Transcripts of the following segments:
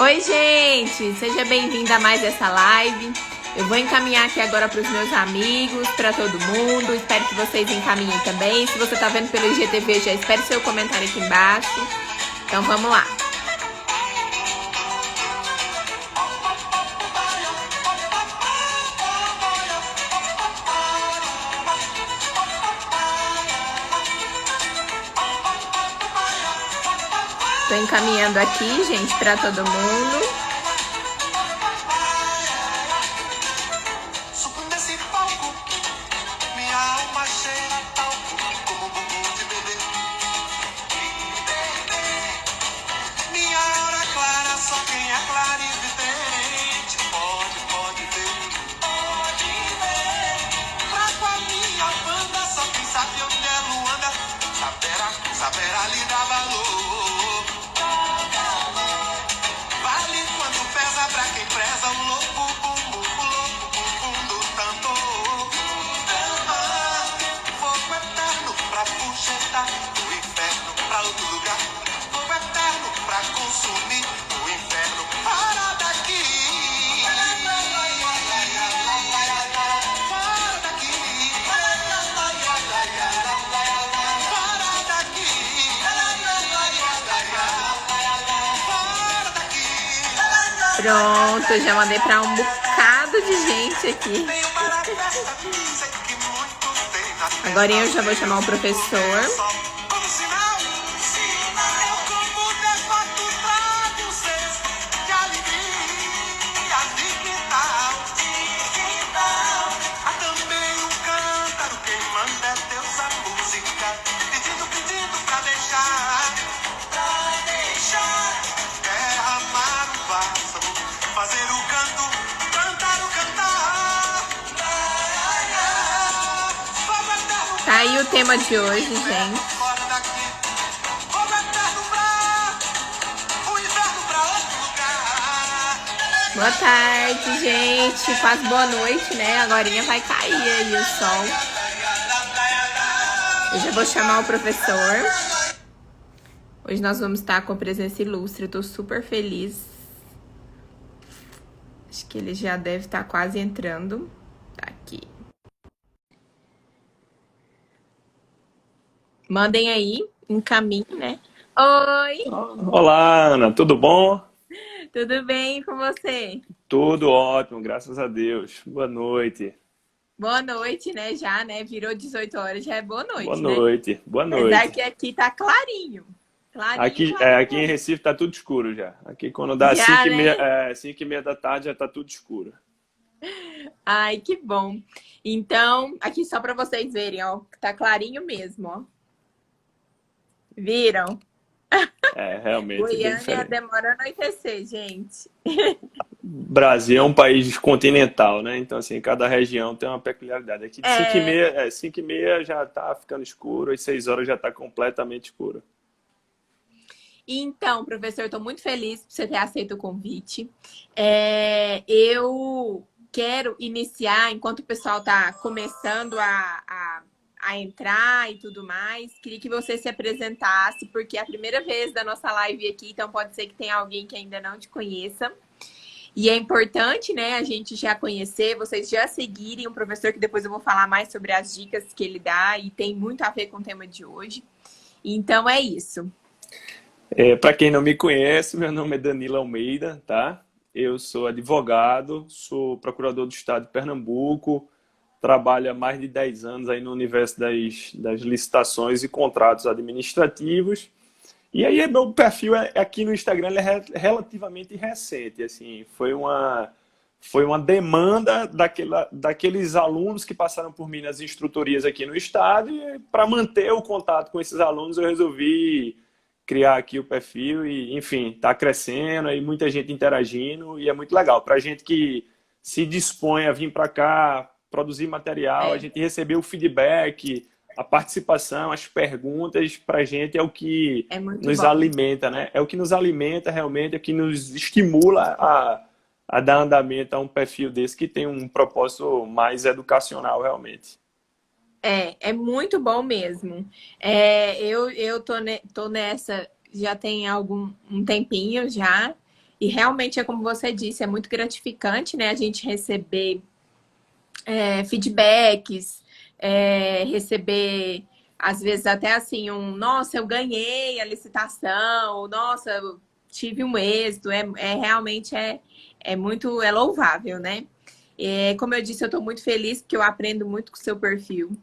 Oi, gente! Seja bem-vinda a mais essa live. Eu vou encaminhar aqui agora para os meus amigos, para todo mundo. Espero que vocês encaminhem também. Se você está vendo pelo IGTV, já espere seu comentário aqui embaixo. Então, vamos lá. Tô encaminhando aqui, gente, para todo mundo. Pronto, já mandei para um bocado de gente aqui. Agora eu já vou chamar o professor. Tá aí o tema de hoje, gente. Boa tarde, gente. Quase boa noite, né? Agorinha vai cair aí o sol. Eu já vou chamar o professor. Hoje nós vamos estar com presença ilustre. Eu tô super feliz. Acho que ele já deve estar quase entrando. Tá aqui. Mandem aí, encaminhem, né? Oi! Olá, Ana, tudo bom? Tudo bem com você? Tudo ótimo, graças a Deus. Boa noite. Boa noite, né? Já, né? Virou 18 horas, já é boa Boa noite, né? noite, boa Apesar noite. que aqui tá clarinho. Clarinho, clarinho, Aqui em clarinho. Recife tá tudo escuro já. Aqui quando dá Já, 5 e meia da tarde já tá tudo escuro. Ai, que bom. Então, aqui só para vocês verem, ó. Tá clarinho mesmo, ó. Viram? É, realmente, bem Goiânia diferente. demora a anoitecer, gente. Brasil é um país continental, né? Então, assim, cada região tem uma peculiaridade. Aqui de 5 e meia já tá ficando escuro, às 6 horas já tá completamente escuro. Então, professor, estou muito feliz por você ter aceito o convite. Eu quero iniciar, enquanto o pessoal está começando a entrar e tudo mais, queria que você se apresentasse, porque é a primeira vez da nossa live aqui, então pode ser que tenha alguém que ainda não te conheça. E é importante, né, a gente já conhecer, vocês já seguirem o professor, que depois eu vou falar mais sobre as dicas que ele dá, e tem muito a ver com o tema de hoje. Então, é isso. Para quem não me conhece, meu nome é Danilo Almeida, tá? Eu sou advogado, sou procurador do Estado de Pernambuco, trabalho há mais de 10 anos aí no universo das licitações e contratos administrativos. E aí meu perfil aqui no Instagram ele é relativamente recente, assim, foi uma demanda daqueles alunos que passaram por mim nas instrutorias aqui no estado e para manter o contato com esses alunos eu resolvi criar aqui o perfil e, enfim, está crescendo aí muita gente interagindo e é muito legal. Para a gente que se dispõe a vir para cá, produzir material, a É, gente receber o feedback, a participação, as perguntas, para a gente é o que é muito nos bom. alimenta, né? É o que nos alimenta realmente, é o que nos estimula a dar andamento a um perfil desse que tem um propósito mais educacional realmente. É muito bom mesmo. Eu tô nessa já tem um tempinho já. E realmente é como você disse, é muito gratificante, né, a gente receber feedbacks, receber, às vezes, até assim, nossa, eu ganhei a licitação, nossa, eu tive um êxito, realmente muito, é louvável, né? Como eu disse, eu estou muito feliz porque eu aprendo muito com o seu perfil,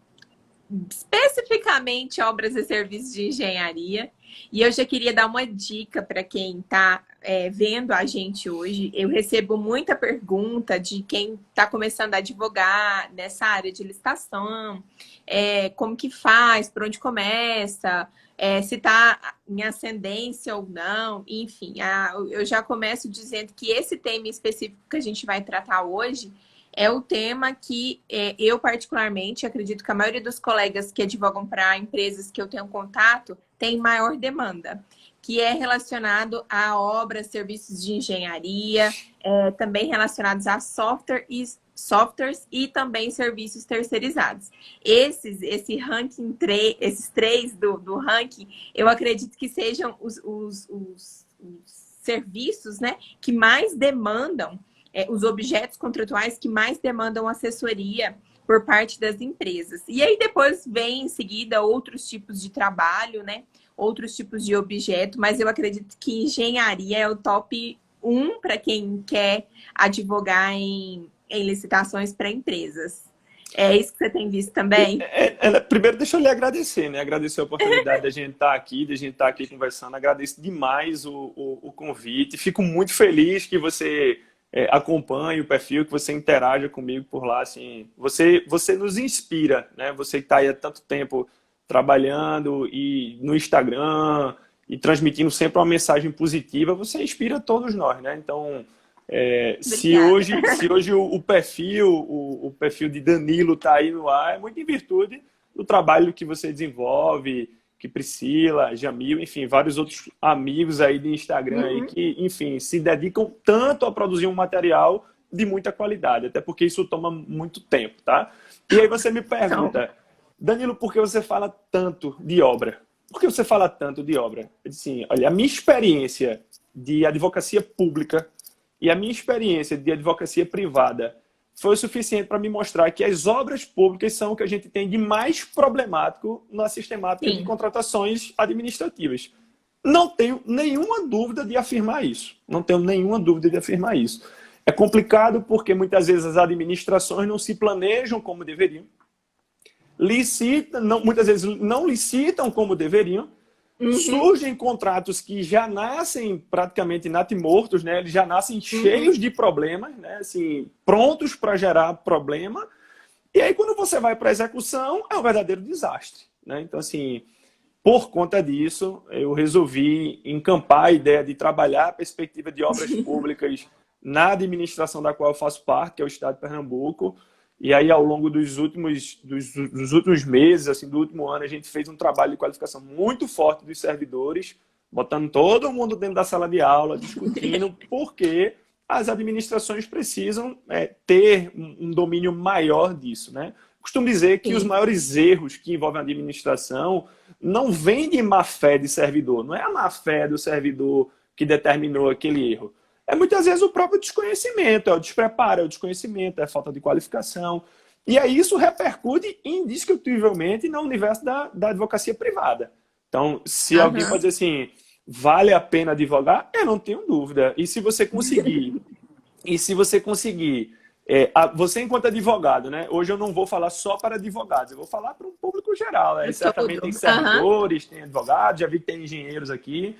especificamente obras e serviços de engenharia. E eu já queria dar uma dica para quem está vendo a gente hoje. Eu recebo muita pergunta de quem está começando a advogar nessa área de licitação, como que faz, por onde começa, se está em ascendência ou não, enfim. Eu já começo dizendo que esse tema específico que a gente vai tratar hoje é o tema que eu, particularmente, acredito que a maioria dos colegas que advogam para empresas que eu tenho contato tem maior demanda, que é relacionado a obras, serviços de engenharia, também relacionados a softwares e também serviços terceirizados. Esse ranking, esses três do ranking, eu acredito que sejam os serviços, né, que mais demandam os objetos contratuais que mais demandam assessoria por parte das empresas. E aí depois vem em seguida outros tipos de trabalho, né? Outros tipos de objeto, mas eu acredito que engenharia é o top 1 para quem quer advogar em licitações para empresas. É isso que você tem visto também? Primeiro, deixa eu lhe agradecer, né? Agradecer a oportunidade de a gente estar aqui conversando. Agradeço demais o convite. Fico muito feliz que você acompanhe o perfil, que você interaja comigo por lá. Assim, você nos inspira, né? Você que está aí há tanto tempo trabalhando e no Instagram e transmitindo sempre uma mensagem positiva, você inspira todos nós, né? Então, se hoje o perfil de Danilo está aí no ar, é muito em virtude do trabalho que você desenvolve, que Priscila, Jamil, enfim, vários outros amigos aí de Instagram aí que, enfim, se dedicam tanto a produzir um material de muita qualidade, até porque isso toma muito tempo, tá? E aí você me pergunta, Danilo, por que você fala tanto de obra? Por que você fala tanto de obra? Eu disse assim, olha, a minha experiência de advocacia pública e a minha experiência de advocacia privada foi o suficiente para me mostrar que as obras públicas são o que a gente tem de mais problemático na sistemática de contratações administrativas. Não tenho nenhuma dúvida de afirmar isso. Não tenho nenhuma dúvida de afirmar isso. É complicado porque muitas vezes as administrações não se planejam como deveriam. Muitas vezes não licitam como deveriam. Surgem contratos que já nascem praticamente natimortos, né? Eles já nascem cheios de problemas, né? Assim, prontos para gerar problema. E aí, quando você vai para a execução, é um verdadeiro desastre, né? Então, assim, por conta disso, eu resolvi encampar a ideia de trabalhar a perspectiva de obras públicas na administração da qual eu faço parte, que é o Estado de Pernambuco. E aí, ao longo dos últimos meses, assim, do último ano, a gente fez um trabalho de qualificação muito forte dos servidores, botando todo mundo dentro da sala de aula, discutindo por que as administrações precisam ter um domínio maior disso, né? Costumo dizer que os maiores erros que envolvem a administração não vêm de má fé de servidor, não é a má fé do servidor que determinou aquele erro. É muitas vezes o próprio desconhecimento, é o despreparo, é o desconhecimento, é a falta de qualificação. E aí isso repercute indiscutivelmente no universo da advocacia privada. Então, se alguém pode dizer assim, vale a pena advogar? Eu não tenho dúvida. E se você conseguir, você enquanto advogado, né? Hoje eu não vou falar só para advogados, eu vou falar para um público geral. Né? Certamente tem servidores, tem advogados, já vi que tem engenheiros aqui.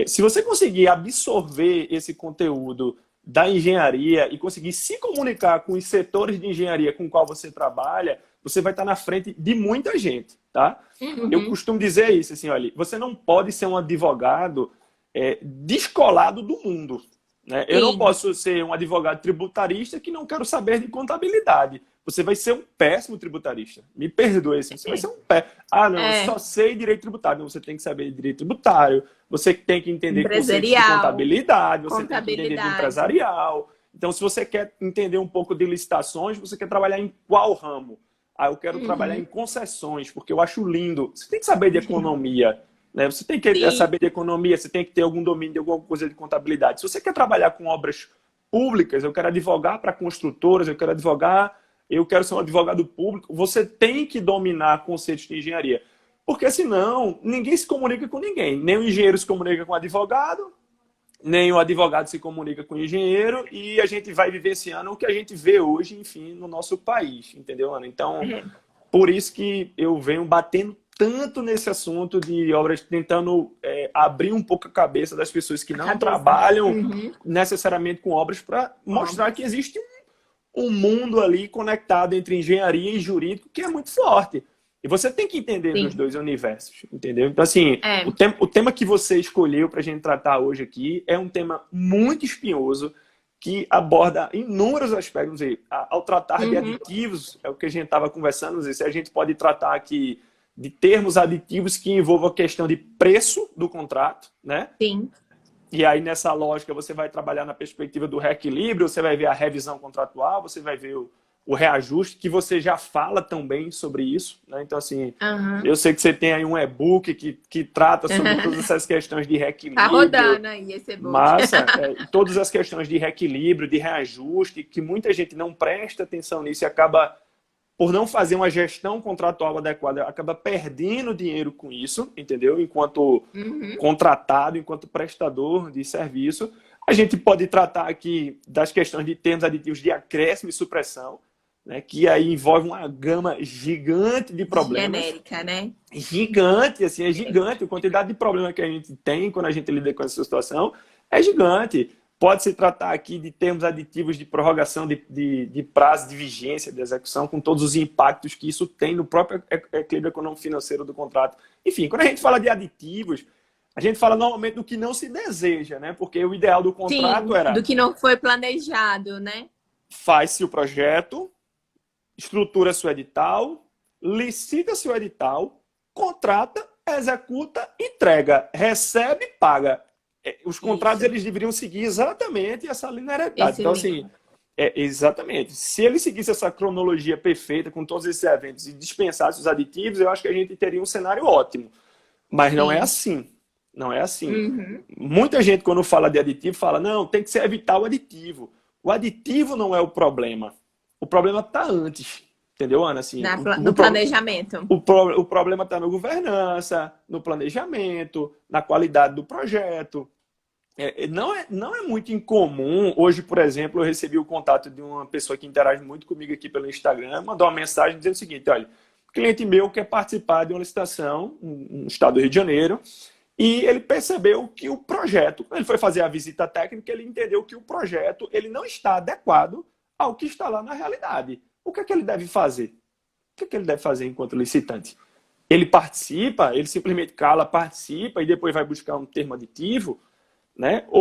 Se você conseguir absorver esse conteúdo da engenharia e conseguir se comunicar com os setores de engenharia com o qual você trabalha, você vai estar na frente de muita gente, tá? Eu costumo dizer isso, assim, olha, você não pode ser um advogado descolado do mundo, né? Eu não posso ser um advogado tributarista que não quero saber de contabilidade. Você vai ser um péssimo tributarista. Me perdoe, assim, você vai ser um péssimo. Ah, não, eu só sei direito tributário. Não, você tem que saber direito tributário, você tem que entender conceitos de contabilidade, você tem que entender de empresarial. Então, se você quer entender um pouco de licitações, você quer trabalhar em qual ramo? Ah, eu quero trabalhar em concessões, porque eu acho lindo. Você tem que saber de economia. né? Você tem que Sim. saber de economia, você tem que ter algum domínio de alguma coisa de contabilidade. Se você quer trabalhar com obras públicas, eu quero advogar para construtoras, eu quero ser um advogado público, você tem que dominar conceitos de engenharia. Porque senão, ninguém se comunica com ninguém. Nem o engenheiro se comunica com o advogado, nem o advogado se comunica com o engenheiro, e a gente vai vivenciando o que a gente vê hoje, enfim, no nosso país, entendeu, Ana? Então, É. por isso que eu venho batendo tanto nesse assunto de obras, tentando abrir um pouco a cabeça das pessoas que A não cabeça, né? trabalham Uhum. necessariamente com obras, para mostrar Obras. que existe um mundo ali conectado entre engenharia e jurídico que é muito forte. E você tem que entender dos Sim. dois universos, entendeu? Então, assim, É. o tema que você escolheu para a gente tratar hoje aqui é um tema muito espinhoso que aborda inúmeros aspectos. Ao tratar de Uhum. aditivos, é o que a gente estava conversando, se a gente pode tratar aqui de termos aditivos que envolvam a questão de preço do contrato, né? Sim. E aí, nessa lógica, você vai trabalhar na perspectiva do reequilíbrio, você vai ver a revisão contratual, você vai ver o reajuste, que você já fala também sobre isso, né? Então, assim, Uhum. eu sei que você tem aí um e-book que trata sobre todas essas questões de Tá reequilíbrio, rodando aí esse e-book. massa, todas as questões de reequilíbrio, de reajuste, que muita gente não presta atenção nisso e acaba, por não fazer uma gestão contratual adequada, acaba perdendo dinheiro com isso, entendeu? Enquanto Uhum. contratado, enquanto prestador de serviço. A gente pode tratar aqui das questões de termos aditivos de acréscimo e supressão, né, que aí envolve uma gama gigante de problemas. Genérica, né? Gigante, assim, é gigante. A quantidade de problema que a gente tem quando a gente lida com essa situação é gigante. Pode-se tratar aqui de termos aditivos de prorrogação de prazo de vigência de execução, com todos os impactos que isso tem no próprio equilíbrio econômico financeiro do contrato. Enfim, quando a gente fala de aditivos, a gente fala normalmente do que não se deseja, né? Porque o ideal do contrato Sim, do era que não foi planejado, né? faz-se o projeto, estrutura seu edital, licita seu edital, contrata, executa, entrega, recebe, paga. Os contratos Isso. eles deveriam seguir exatamente essa linearidade. Esse Então, link. assim, exatamente. Se ele seguisse essa cronologia perfeita com todos esses eventos e dispensasse os aditivos, eu acho que a gente teria um cenário ótimo. Mas não é Sim. assim. Não é assim. Uhum. Muita gente, quando fala de aditivo, fala, não, tem que se evitar o aditivo. O aditivo não é o problema. O problema está antes. Entendeu, Ana? Assim, No planejamento. o problema está na governança, no planejamento, na qualidade do projeto. Não é muito incomum. Hoje, por exemplo, eu recebi o contato de uma pessoa que interage muito comigo aqui pelo Instagram, mandou uma mensagem dizendo o seguinte, olha, cliente meu quer participar de uma licitação no estado do Rio de Janeiro, e ele percebeu que o projeto, quando ele foi fazer a visita técnica, ele entendeu que o projeto ele não está adequado ao que está lá na realidade. O que é que ele deve fazer? O que é que ele deve fazer enquanto licitante? Ele participa, ele simplesmente cala, participa e depois vai buscar um termo aditivo, né? Não.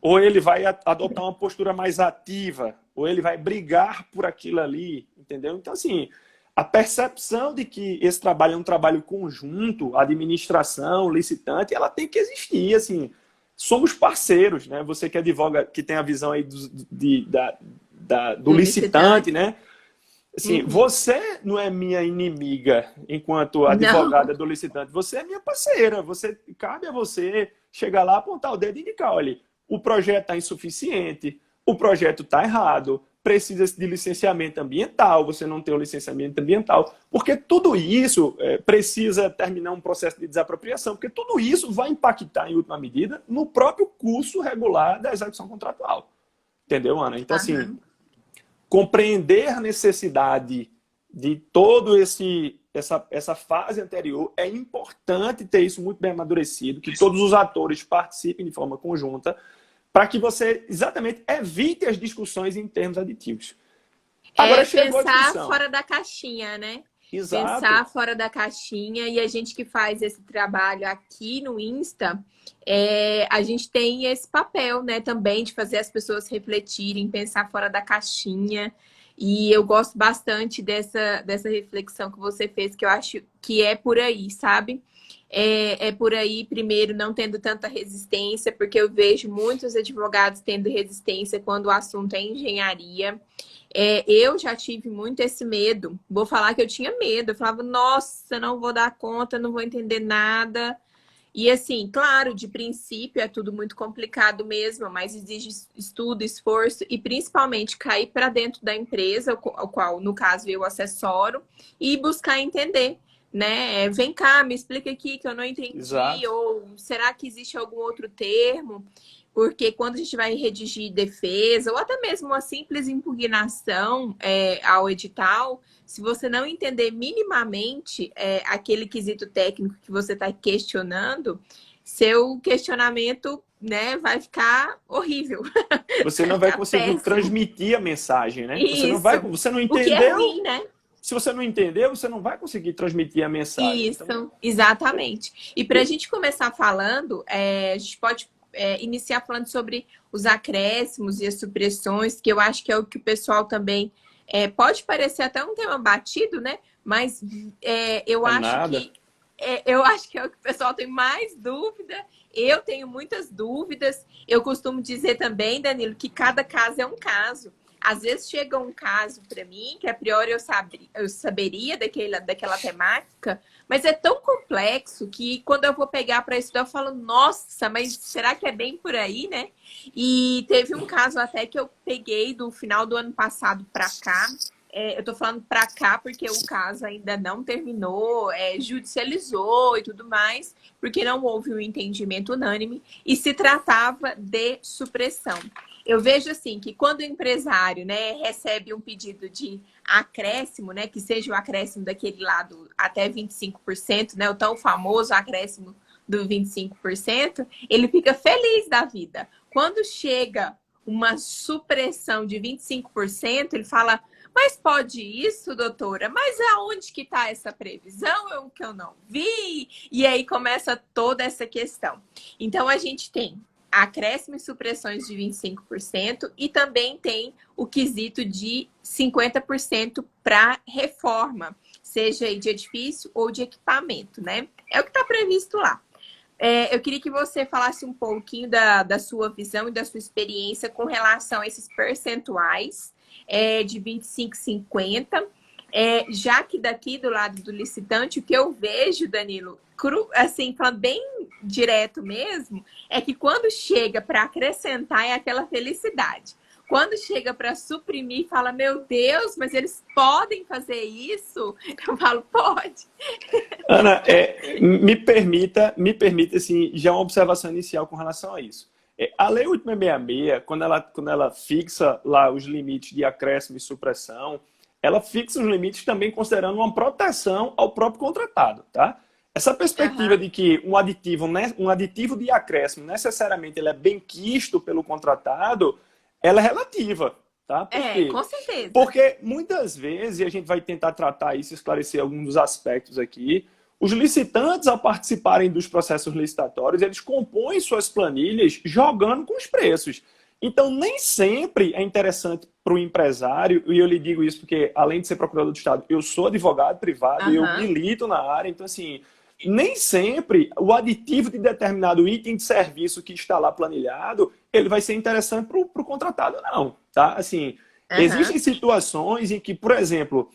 Ou ele vai adotar uma postura mais ativa, ou ele vai brigar por aquilo ali, entendeu? Então, assim, a percepção de que esse trabalho é um trabalho conjunto, administração, licitante, ela tem que existir, assim. Somos parceiros, né? Você que advoga, que tem a visão aí do Do licitante, licitante. né? Assim, Uhum. você não é minha inimiga enquanto Não. advogada do licitante, você é minha parceira. Cabe a você chegar lá, apontar o dedo e indicar, olha, o projeto está insuficiente, o projeto está errado, precisa de licenciamento ambiental, você não tem o licenciamento ambiental, porque tudo isso precisa terminar um processo de desapropriação, porque tudo isso vai impactar, em última medida, no próprio curso regular da execução contratual. Entendeu, Ana? Então, assim, Uhum. compreender a necessidade de todo essa fase anterior, é importante ter isso muito bem amadurecido, que todos os atores participem de forma conjunta, para que você exatamente evite as discussões em termos aditivos. É Agora chegou a pensar discussão. fora da caixinha, né? Exato. Pensar fora da caixinha, e a gente que faz esse trabalho aqui no Insta, a gente tem esse papel, né, também de fazer as pessoas refletirem, pensar fora da caixinha. E eu gosto bastante dessa reflexão que você fez, que eu acho que é por aí, sabe? É por aí, primeiro, não tendo tanta resistência, porque eu vejo muitos advogados tendo resistência quando o assunto é engenharia. Eu já tive muito esse medo. Vou falar que eu tinha medo. Eu falava, nossa, não vou dar conta, não vou entender nada. E assim, claro, de princípio é tudo muito complicado mesmo, mas exige estudo, esforço e principalmente cair para dentro da empresa, o qual, no caso, eu assessoro, e buscar entender, né? Vem cá, me explica aqui que eu não entendi, Exato. ou será que existe algum outro termo? Porque quando a gente vai redigir defesa, ou até mesmo uma simples impugnação ao edital, se você não entender minimamente aquele quesito técnico que você está questionando, seu questionamento, né, vai ficar horrível, Você vai não vai ficar conseguir péssimo. transmitir a mensagem, né? Isso. Você não O que é entendeu. ruim, né? Se você não entendeu, você não vai conseguir transmitir a mensagem. Então, Isso, exatamente. E para a gente começar falando, a gente pode iniciar falando sobre os acréscimos e as supressões, que eu acho que é o que o pessoal também pode parecer até um tema batido, né? Mas eu é acho nada. que eu acho que é o que o pessoal tem mais dúvida. Eu tenho muitas dúvidas. Eu costumo dizer também, Danilo, que cada caso é um caso. Às vezes chega um caso para mim que a priori eu saberia daquela temática, mas é tão complexo que quando eu vou pegar para estudar, eu falo, nossa, mas será que é bem por aí, né? E teve um caso até que eu peguei do final do ano passado para cá. Eu tô falando para cá porque o caso ainda não terminou, judicializou e tudo mais, porque não houve um entendimento unânime e se tratava de supressão. Eu vejo assim que quando o empresário, né, recebe um pedido de acréscimo, né, que seja o acréscimo daquele lado até 25%, né, o tão famoso acréscimo do 25%, ele fica feliz da vida. Quando chega uma supressão de 25%, ele fala: mas pode isso, doutora? Mas aonde que está essa previsão? É o que eu não vi. E aí começa toda essa questão. Então, a gente tem acréscimo e supressões de 25% e também tem o quesito de 50% para reforma, seja de edifício ou de equipamento, né? É o que está previsto lá. Eu queria que você falasse um pouquinho da sua visão e da sua experiência com relação a esses percentuais de 25, 50. Já que daqui do lado do licitante, o que eu vejo, Danilo, assim, falando bem direto mesmo, é que quando chega para acrescentar é aquela felicidade. Quando chega para suprimir, fala, meu Deus, mas eles podem fazer isso? Eu falo, pode. Ana, me permita assim, já uma observação inicial com relação a isso. A Lei 866, quando ela fixa lá os limites de acréscimo e supressão, ela fixa os limites também considerando uma proteção ao próprio contratado, tá? Essa perspectiva Uhum. de que um aditivo de acréscimo necessariamente ele é bem quisto pelo contratado, ela é relativa, tá? Por quê? Com certeza. Porque muitas vezes, e a gente vai tentar tratar isso, esclarecer alguns dos aspectos aqui, os licitantes, ao participarem dos processos licitatórios, eles compõem suas planilhas jogando com os preços. Então, nem sempre é interessante para o empresário, e eu lhe digo isso porque, além de ser procurador do Estado, eu sou advogado privado e eu Uhum. milito na área, então, assim, nem sempre o aditivo de determinado item de serviço que está lá planilhado, ele vai ser interessante para o contratado, não, tá? Assim, Uhum. existem situações em que, por exemplo,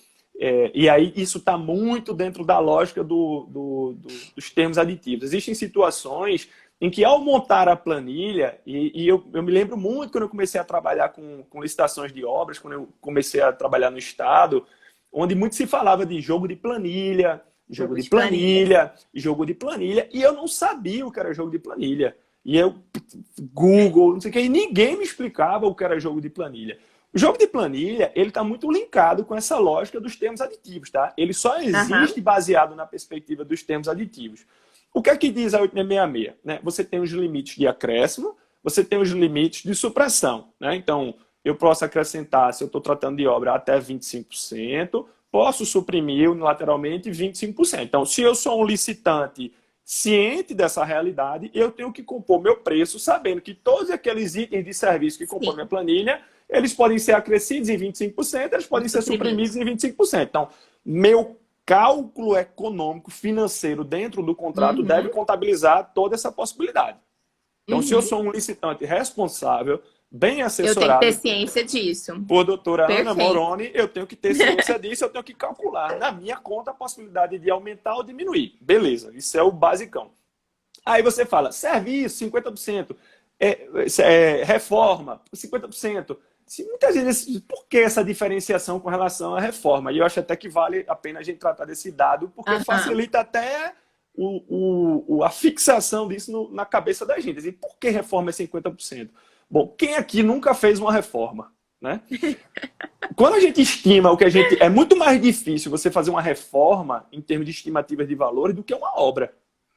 e aí isso está muito dentro da lógica dos termos aditivos. Existem situações em que, ao montar a planilha, e eu me lembro muito quando eu comecei a trabalhar com licitações de obras, quando eu comecei a trabalhar no Estado, onde muito se falava de jogo de planilha, jogo Jogo de de planilha. planilha, jogo de planilha, e eu não sabia o que era jogo de planilha. E eu, Google, não sei o que, e ninguém me explicava o que era jogo de planilha. O jogo de planilha, ele está muito linkado com essa lógica dos termos aditivos, tá? Ele só Uhum. existe baseado na perspectiva dos termos aditivos. O que é que diz a 866? Né? Você tem os limites de acréscimo, você tem os limites de supressão, né? Então, eu posso acrescentar, se eu estou tratando de obra, até 25%, posso suprimir unilateralmente 25%. Então, se eu sou um licitante ciente dessa realidade, eu tenho que compor meu preço sabendo que todos aqueles itens de serviço que compõem minha Sim. planilha, eles podem ser acrescidos em 25%, eles E podem ser suprimidos suprimidos. em 25%. Então, meu cálculo econômico financeiro dentro do contrato deve Uhum. contabilizar toda essa possibilidade. Então, se eu Uhum. sou um licitante responsável, bem Eu tenho que ter assessorado ciência disso. por doutora Ana Perfeito. Moroni, eu tenho que ter ciência disso, eu tenho que calcular na minha conta a possibilidade de aumentar ou diminuir. Beleza, isso é o basicão. Aí você fala, serviço, 50%, reforma, 50%. Muitas vezes, por que essa diferenciação com relação à reforma? E eu acho até que vale a pena a gente tratar desse dado, porque Aham. facilita até a fixação disso na cabeça da gente. E por que reforma é 50%? Bom, quem aqui nunca fez uma reforma, né? Quando a gente estima o que a gente... É muito mais difícil você fazer uma reforma em termos de estimativas de valores do que uma obra,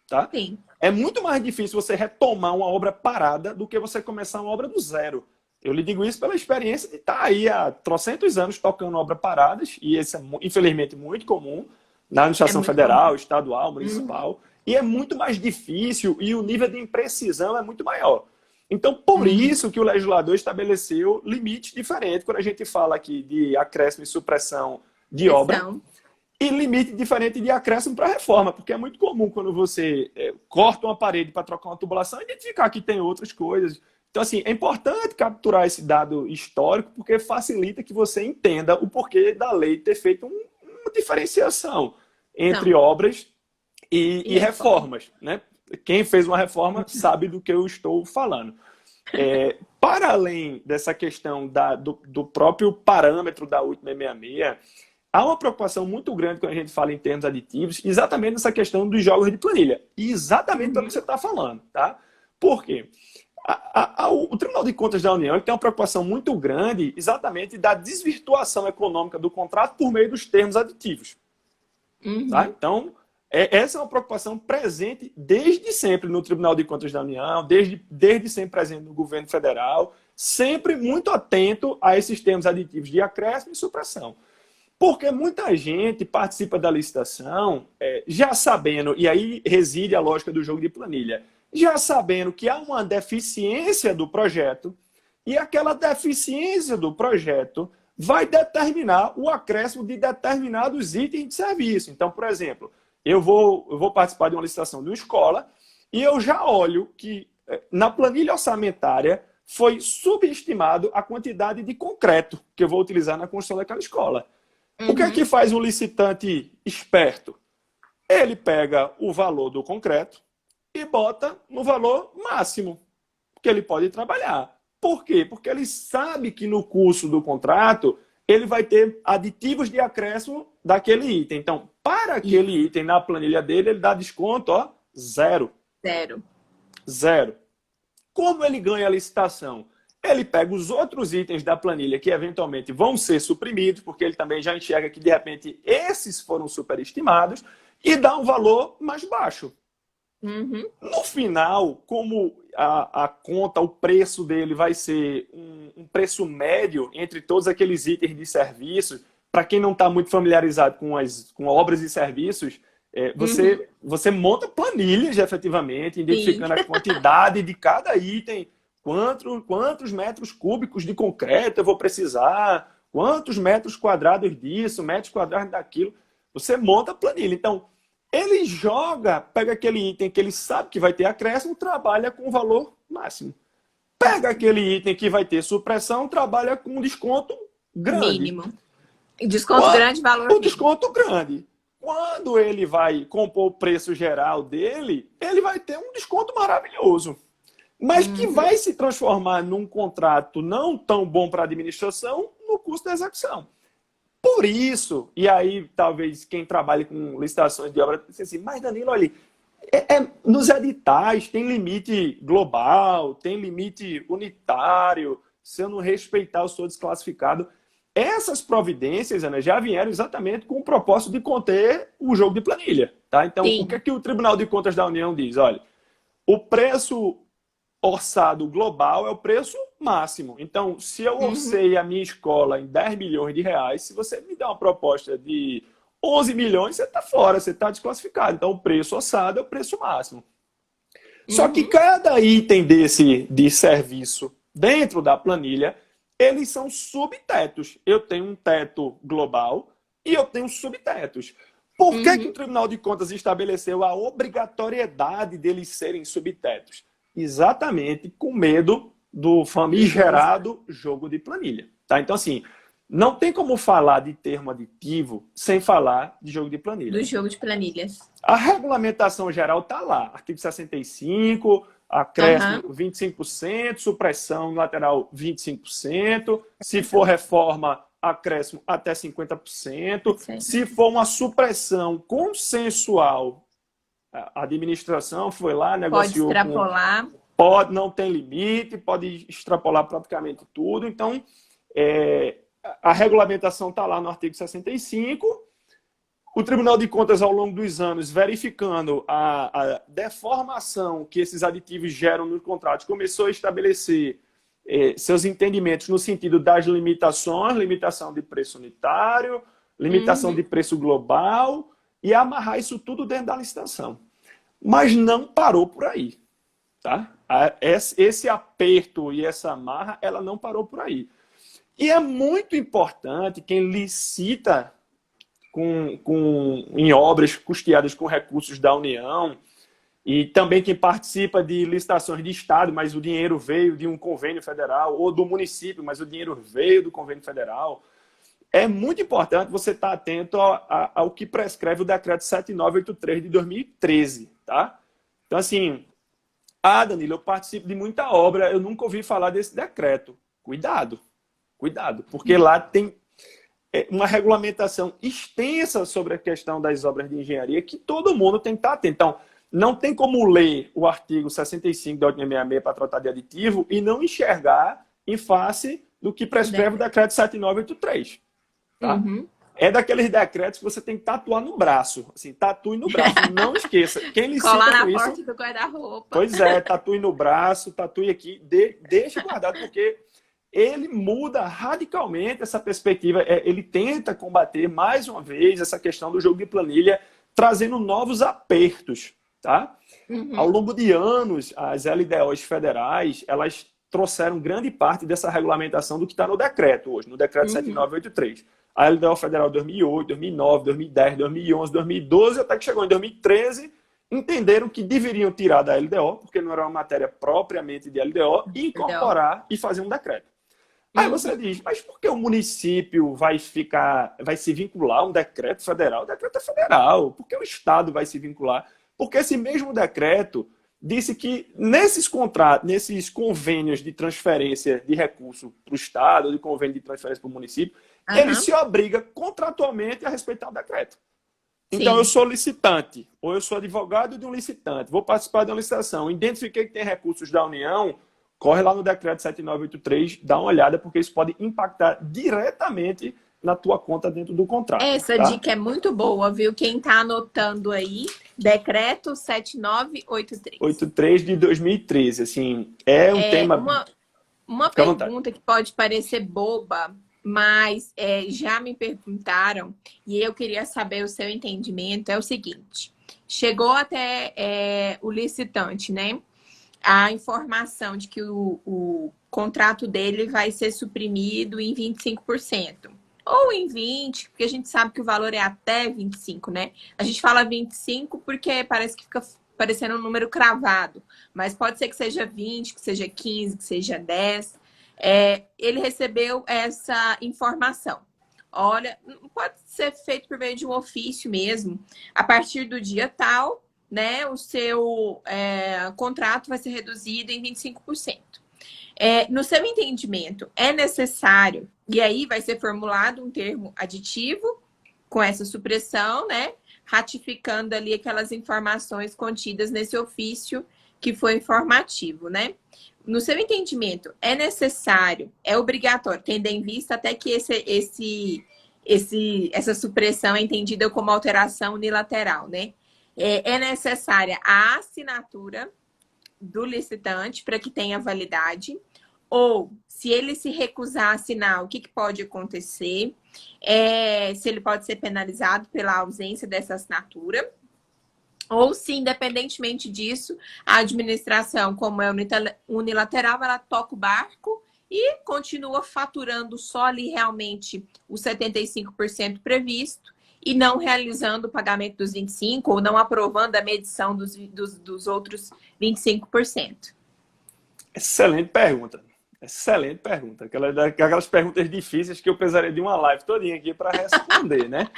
tá? Sim. É muito mais difícil você retomar uma obra parada do que você começar uma obra do zero. Eu lhe digo isso pela experiência de estar aí há trocentos anos tocando obras paradas, e isso é, infelizmente, muito comum na administração federal, comum. estadual, municipal, e é muito mais difícil e o nível de imprecisão é muito maior. Então, por isso que o legislador estabeleceu limites diferentes quando a gente fala aqui de acréscimo e supressão de obra, Pressão. e limite diferente de acréscimo para reforma, porque é muito comum quando você corta uma parede para trocar uma tubulação, identificar que tem outras coisas. Então, assim, é importante capturar esse dado histórico, porque facilita que você entenda o porquê da lei ter feito uma diferenciação entre Não. obras e Reforma. reformas, né? Quem fez uma reforma sabe do que eu estou falando. Para além dessa questão do próprio parâmetro da 866, há uma preocupação muito grande quando a gente fala em termos aditivos, exatamente nessa questão dos jogos de planilha. E exatamente pelo que você está falando, tá? Por quê? O Tribunal de Contas da União tem uma preocupação muito grande exatamente da desvirtuação econômica do contrato por meio dos termos aditivos. Tá? Então, essa é uma preocupação presente desde sempre no Tribunal de Contas da União, desde sempre presente no governo federal, sempre muito atento a esses termos aditivos de acréscimo e supressão. Porque muita gente participa da licitação já sabendo, e aí reside a lógica do jogo de planilha, já sabendo que há uma deficiência do projeto e aquela deficiência do projeto vai determinar o acréscimo de determinados itens de serviço. Então, por exemplo, eu vou participar de uma licitação de uma escola e eu já olho que na planilha orçamentária foi subestimado a quantidade de concreto que eu vou utilizar na construção daquela escola. O que é que faz um licitante esperto? Ele pega o valor do concreto e bota no valor máximo que ele pode trabalhar. Por quê? Porque ele sabe que no curso do contrato ele vai ter aditivos de acréscimo daquele item. Então, para aquele item na planilha dele, ele dá desconto, ó, zero. Zero. Zero. Como ele ganha a licitação? Ele pega os outros itens da planilha que eventualmente vão ser suprimidos, porque ele também já enxerga que de repente esses foram superestimados, e dá um valor mais baixo. No final, como a conta, o preço dele vai ser um preço médio entre todos aqueles itens de serviços, para quem não está muito familiarizado com obras e serviços, você monta planilhas efetivamente, identificando a quantidade de cada item, quantos metros cúbicos de concreto eu vou precisar, quantos metros quadrados disso, metros quadrados daquilo. Você monta a planilha. Então, ele pega aquele item que ele sabe que vai ter acréscimo, trabalha com o valor máximo. Pega aquele item que vai ter supressão, trabalha com um desconto grande. Mínimo. Desconto grande, valor mínimo. Desconto grande. Quando ele vai compor o preço geral dele, ele vai ter um desconto maravilhoso. Mas que vai se transformar num contrato não tão bom para a administração no custo da execução. Por isso, e aí talvez quem trabalha com licitações de obra diz assim, mas Danilo, olha, nos editais tem limite global, tem limite unitário, se eu não respeitar eu sou desclassificado. Essas providências, Ana, já vieram exatamente com o propósito de conter o jogo de planilha. Tá? Então, o que é que o Tribunal de Contas da União diz? Olha, o preço orçado global é o preço máximo. Então, se eu orcei a minha escola em 10 milhões de reais, se você me der uma proposta de 11 milhões, você está fora, você está desclassificado. Então, o preço orçado é o preço máximo. Só que cada item desse de serviço dentro da planilha, eles são subtetos. Eu tenho um teto global e eu tenho subtetos. Por que o Tribunal de Contas estabeleceu a obrigatoriedade deles serem subtetos? Exatamente com medo do famigerado jogo de planilha. Tá? Então, assim, não tem como falar de termo aditivo sem falar de jogo de planilha. Do jogo de planilhas. A regulamentação geral está lá. Artigo 65, acréscimo 25%, supressão lateral 25%. Se for reforma, acréscimo até 50%. Sim. Se for uma supressão consensual, a administração foi lá, negociou. Pode extrapolar. Pode, não tem limite, pode extrapolar praticamente tudo. Então, a regulamentação está lá no artigo 65. O Tribunal de Contas, ao longo dos anos, verificando a deformação que esses aditivos geram nos contratos, começou a estabelecer seus entendimentos no sentido das limitações, limitação de preço unitário, limitação de preço global, e amarrar isso tudo dentro da licitação. Mas não parou por aí. Tá? Esse aperto e essa amarra, ela não parou por aí. E é muito importante quem licita em obras custeadas com recursos da União e também quem participa de licitações de Estado, mas o dinheiro veio de um convênio federal, ou do município, mas o dinheiro veio do convênio federal. É muito importante você estar atento ao que prescreve o Decreto 7983 de 2013. Tá? Então, assim, Danilo, eu participo de muita obra, eu nunca ouvi falar desse decreto. Cuidado, porque lá tem uma regulamentação extensa sobre a questão das obras de engenharia que todo mundo tem que estar atento. Então, não tem como ler o artigo 65 da 866 para tratar de aditivo e não enxergar em face do que prescreve o decreto 7983. Tá? É daqueles decretos que você tem que tatuar no braço. Assim, tatue no braço, não esqueça. Quem licita colar com na isso, porta do guarda-roupa. Pois tatue no braço, tatue aqui, deixe guardado, porque ele muda radicalmente essa perspectiva. Ele tenta combater, mais uma vez, essa questão do jogo de planilha, trazendo novos apertos. Tá? Ao longo de anos, as LDOs federais, elas trouxeram grande parte dessa regulamentação do que está no decreto hoje, no decreto 7983. A LDO federal 2008, 2009, 2010, 2011, 2012, até que chegou em 2013, entenderam que deveriam tirar da LDO, porque não era uma matéria propriamente de LDO, e incorporar e fazer um decreto. Aí você diz, mas por que o município vai se vincular a um decreto federal? O decreto é federal. Por que o Estado vai se vincular? Porque esse mesmo decreto disse que nesses contratos, nesses convênios de transferência de recurso para o Estado, de convênio de transferência para o município, ele se obriga contratualmente a respeitar o decreto. Então, eu sou licitante, ou eu sou advogado de um licitante, vou participar de uma licitação, identifiquei que tem recursos da União, corre lá no decreto 7983, dá uma olhada, porque isso pode impactar diretamente na tua conta dentro do contrato. Essa dica é muito boa, viu? Quem está anotando aí, decreto 7983. 83 de 2013, assim, é um tema... Uma pergunta que pode parecer boba, mas já me perguntaram, e eu queria saber o seu entendimento, é o seguinte, chegou até o licitante, né? A informação de que o contrato dele vai ser suprimido em 25%. Ou em 20%, porque a gente sabe que o valor é até 25%, né? A gente fala 25% porque parece que fica parecendo um número cravado. Mas pode ser que seja 20%, que seja 15%, que seja 10%. Ele recebeu essa informação. Olha, pode ser feito por meio de um ofício mesmo. A partir do dia tal, né, o seu contrato vai ser reduzido em 25%. No seu entendimento, é necessário, e aí vai ser formulado um termo aditivo com essa supressão, né, ratificando ali aquelas informações contidas nesse ofício que foi informativo, né? No seu entendimento, é necessário, é obrigatório, tendo em vista até que essa supressão é entendida como alteração unilateral, né? É necessária a assinatura do licitante para que tenha validade, ou se ele se recusar a assinar, o que pode acontecer? Se ele pode ser penalizado pela ausência dessa assinatura, ou se, independentemente disso, a administração, como é unilateral, ela toca o barco e continua faturando só ali realmente os 75% previsto e não realizando o pagamento dos 25% ou não aprovando a medição dos outros 25%. Excelente pergunta. Excelente pergunta. Aquelas perguntas difíceis que eu precisaria de uma live todinha aqui para responder, né?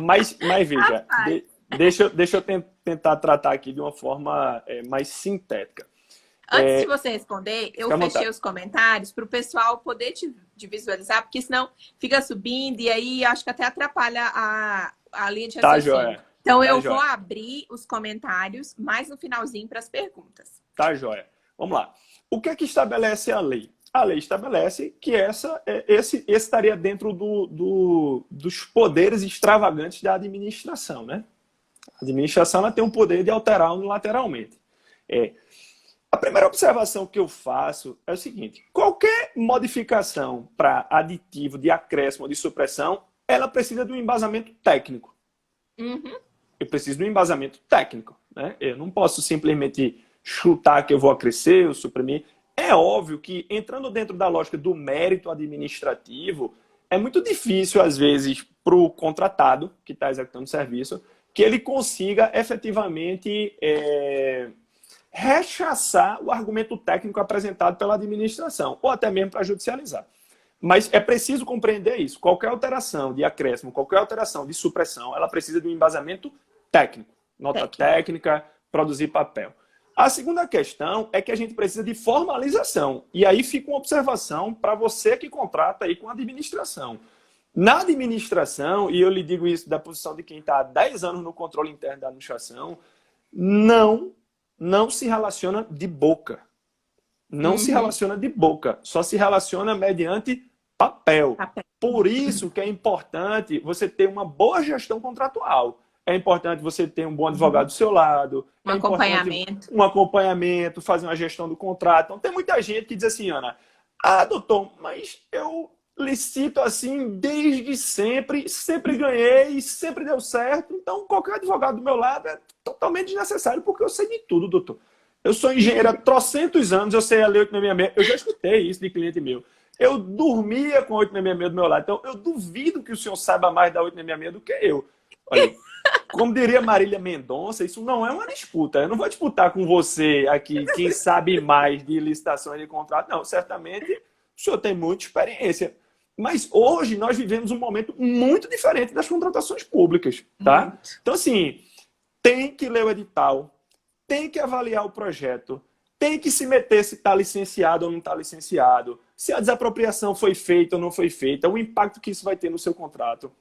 Mas veja, deixa eu tentar tratar aqui de uma forma mais sintética. Antes de você responder, eu fechei os comentários para o pessoal poder te visualizar, porque senão fica subindo e aí acho que até atrapalha a linha de raciocínio. Tá, joia. Então eu vou abrir os comentários mais no finalzinho para as perguntas. Tá, joia. Vamos lá. O que é que estabelece a lei? A lei estabelece que esse estaria dentro dos poderes extravagantes da administração, né? A administração ela tem um poder de alterar unilateralmente. A primeira observação que eu faço é o seguinte: qualquer modificação para aditivo de acréscimo ou de supressão, ela precisa de um embasamento técnico. Uhum. Eu preciso de um embasamento técnico, né? Eu não posso simplesmente chutar que eu vou acrescer ou suprimir. É óbvio que, entrando dentro da lógica do mérito administrativo, é muito difícil, às vezes, para o contratado que está executando o serviço, que ele consiga efetivamente rechaçar o argumento técnico apresentado pela administração, ou até mesmo para judicializar. Mas é preciso compreender isso. Qualquer alteração de acréscimo, qualquer alteração de supressão, ela precisa de um embasamento técnico. Nota técnica, produzir papel. A segunda questão é que a gente precisa de formalização. E aí fica uma observação para você que contrata aí com a administração. Na administração, e eu lhe digo isso da posição de quem está há 10 anos no controle interno da administração, não se relaciona de boca. Não se relaciona de boca. Só se relaciona mediante papel. Por isso que é importante você ter uma boa gestão contratual. É importante você ter um bom advogado do seu lado. Um acompanhamento. Um acompanhamento, fazer uma gestão do contrato. Então, tem muita gente que diz assim, Ana, doutor, mas eu licito assim desde sempre, sempre ganhei, sempre deu certo. Então, qualquer advogado do meu lado é totalmente desnecessário, porque eu sei de tudo, doutor. Eu sou engenheiro há trocentos anos, eu sei a Lei 8666. Eu já escutei isso de cliente meu. Eu dormia com a 8666 do meu lado. Então, eu duvido que o senhor saiba mais da 8666 do que eu. Olha, como diria Marília Mendonça, isso não é uma disputa. Eu não vou disputar com você aqui quem sabe mais de licitações de contrato. Não, certamente o senhor tem muita experiência. Mas hoje nós vivemos um momento muito diferente das contratações públicas, tá? Então, assim, tem que ler o edital, tem que avaliar o projeto, tem que se meter se está licenciado ou não está licenciado, se a desapropriação foi feita ou não foi feita, o impacto que isso vai ter no seu contrato.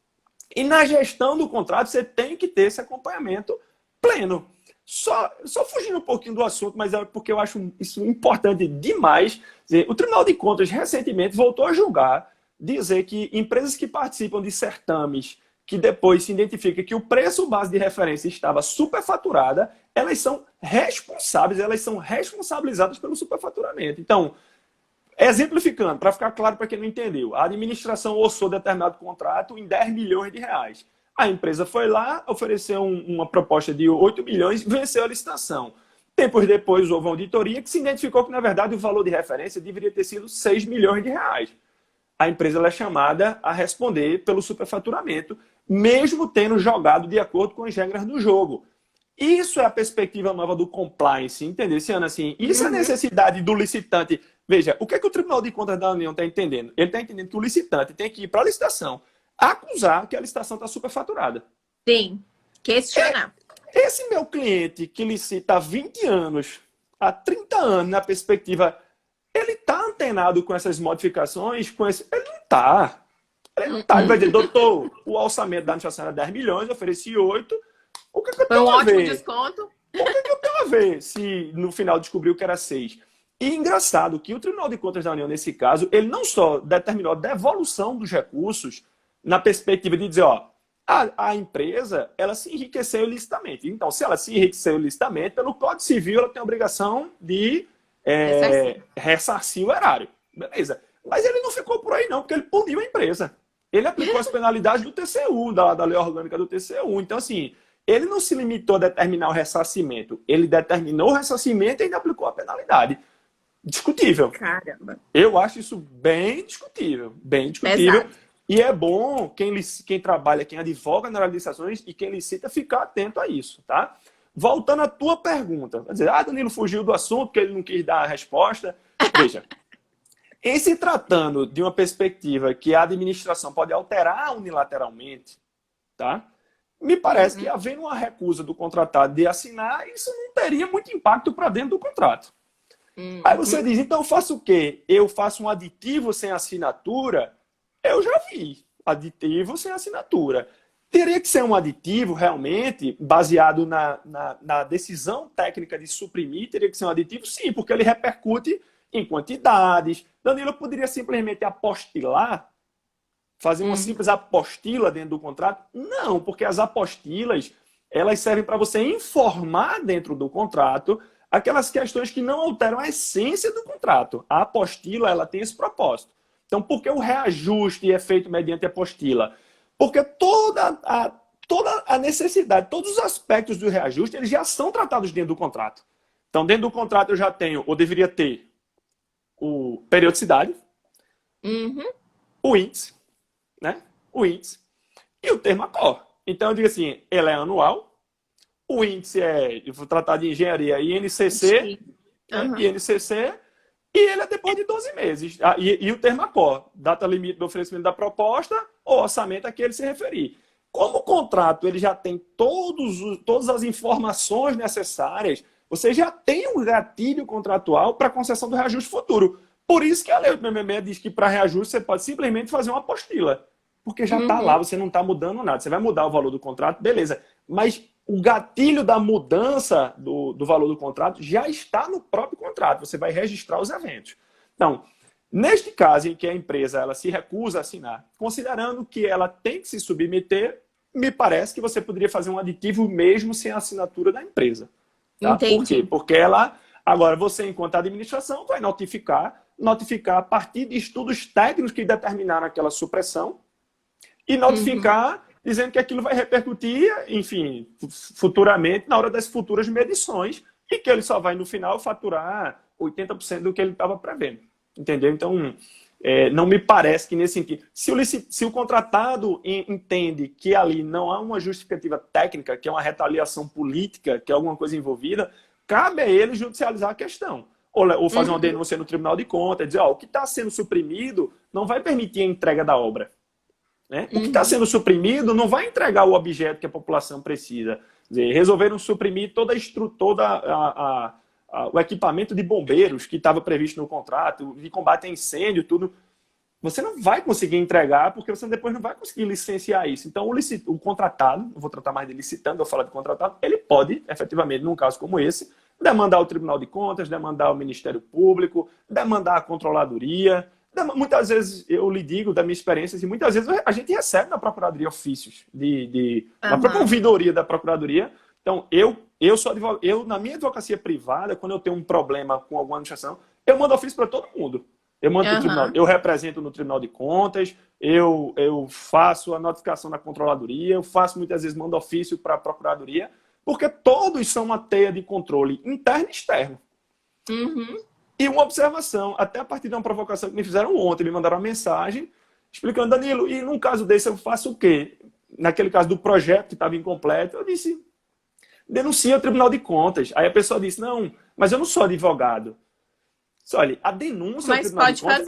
E na gestão do contrato, você tem que ter esse acompanhamento pleno. Só fugindo um pouquinho do assunto, mas é porque eu acho isso importante demais. O Tribunal de Contas, recentemente, voltou a julgar, dizer que empresas que participam de certames, que depois se identifica que o preço base de referência estava superfaturada, elas são responsáveis, elas são responsabilizadas pelo superfaturamento. Então, exemplificando, para ficar claro para quem não entendeu, a administração orçou determinado contrato em 10 milhões de reais. A empresa foi lá, ofereceu uma proposta de 8 milhões, venceu a licitação. Tempos depois, houve uma auditoria que se identificou que, na verdade, o valor de referência deveria ter sido 6 milhões de reais. A empresa é chamada a responder pelo superfaturamento, mesmo tendo jogado de acordo com as regras do jogo. Isso é a perspectiva nova do compliance, entendeu, Ciana? Assim, isso é a necessidade do licitante. Veja, o que é que o Tribunal de Contas da União está entendendo? Ele está entendendo que o licitante tem que ir para a licitação acusar que a licitação está superfaturada. Sim, questionar. Esse meu cliente que licita há 20 anos, há 30 anos, na perspectiva, ele está antenado com essas modificações? Ele não está. Ele não está. Ele vai dizer, doutor, o orçamento da administração era 10 milhões, eu ofereci 8. O que eu tenho a ver? Foi um ótimo desconto. O que eu tenho a ver se no final descobriu que era 6? E engraçado que o Tribunal de Contas da União, nesse caso, ele não só determinou a devolução dos recursos na perspectiva de dizer, ó, a empresa, ela se enriqueceu ilicitamente. Então, se ela se enriqueceu ilicitamente, pelo Código Civil, ela tem a obrigação de ressarcir o erário. Beleza. Mas ele não ficou por aí, não, porque ele puniu a empresa. Ele aplicou as penalidades do TCU, da lei orgânica do TCU. Então, assim, ele não se limitou a determinar o ressarcimento. Ele determinou o ressarcimento e ainda aplicou a penalidade. Discutível. Caramba. Eu acho isso bem discutível. Bem discutível. Pesado. E é bom quem trabalha, quem advoga nas licitações e quem licita ficar atento a isso, tá? Voltando à tua pergunta. Vai dizer, Danilo fugiu do assunto porque ele não quis dar a resposta. Veja, em se tratando de uma perspectiva que a administração pode alterar unilateralmente, tá? Me parece que, havendo uma recusa do contratado de assinar, isso não teria muito impacto para dentro do contrato. Aí você diz, então eu faço o quê? Eu faço um aditivo sem assinatura? Eu já vi aditivo sem assinatura. Teria que ser um aditivo realmente baseado na decisão técnica de suprimir, teria que ser um aditivo? Sim, porque ele repercute em quantidades. Danilo poderia simplesmente apostilar, fazer uma simples apostila dentro do contrato? Não, porque as apostilas, elas servem para você informar dentro do contrato aquelas questões que não alteram a essência do contrato. A apostila, ela tem esse propósito. Então, por que o reajuste é feito mediante apostila? Porque toda a necessidade, todos os aspectos do reajuste, eles já são tratados dentro do contrato. Então, dentro do contrato eu já tenho, ou deveria ter, o periodicidade, o índice, né? O índice e o termo ACOR. Então, eu digo assim, ele é anual, o índice é, eu vou tratar de engenharia, INCC, INCC, e ele é depois de 12 meses. E o termo ACOR, data limite do oferecimento da proposta, ou orçamento a que ele se referir. Como o contrato ele já tem todas as informações necessárias, você já tem um gatilho contratual para a concessão do reajuste futuro. Por isso que a lei 866 diz que para reajuste você pode simplesmente fazer uma apostila. Porque já está lá, você não está mudando nada. Você vai mudar o valor do contrato, beleza. Mas o gatilho da mudança do valor do contrato já está no próprio contrato. Você vai registrar os eventos. Então, neste caso em que a empresa ela se recusa a assinar, considerando que ela tem que se submeter, me parece que você poderia fazer um aditivo mesmo sem a assinatura da empresa. Tá? Por quê? Porque ela, agora você, enquanto administração, vai notificar a partir de estudos técnicos que determinaram aquela supressão e notificar dizendo que aquilo vai repercutir, enfim, futuramente, na hora das futuras medições e que ele só vai, no final, faturar 80% do que ele estava prevendo. Entendeu? Então, não me parece que nesse sentido. Se o contratado entende que ali não há uma justificativa técnica, que é uma retaliação política, que é alguma coisa envolvida, cabe a ele judicializar a questão. Ou fazer uma denúncia no Tribunal de Contas, dizer, o que está sendo suprimido não vai permitir a entrega da obra. Né? O que está sendo suprimido não vai entregar o objeto que a população precisa. Quer dizer, resolveram suprimir toda a estrutura, o equipamento de bombeiros que estava previsto no contrato, de combate a incêndio, tudo. Você não vai conseguir entregar porque você depois não vai conseguir licenciar isso. Então, o contratado, eu vou tratar mais de licitando, eu vou falar de contratado, ele pode, efetivamente, num caso como esse, demandar o Tribunal de Contas, demandar o Ministério Público, demandar a Controladoria. Muitas vezes, eu lhe digo da minha experiência, assim, muitas vezes a gente recebe na Procuradoria ofícios, na própria ouvidoria da Procuradoria. Então, eu sou advogado, na minha advocacia privada, quando eu tenho um problema com alguma administração, eu mando ofício para todo mundo. Eu mando pro tribunal, eu represento no Tribunal de Contas, eu faço a notificação da Controladoria, eu faço muitas vezes, mando ofício para a Procuradoria, porque todos são uma teia de controle interno e externo. E uma observação, até a partir de uma provocação que me fizeram ontem, me mandaram uma mensagem explicando, Danilo, e num caso desse eu faço o quê? Naquele caso do projeto que estava incompleto, eu disse, denuncia ao Tribunal de Contas. Aí a pessoa disse, não, mas eu não sou advogado. Olha, a denúncia ao Tribunal de Contas,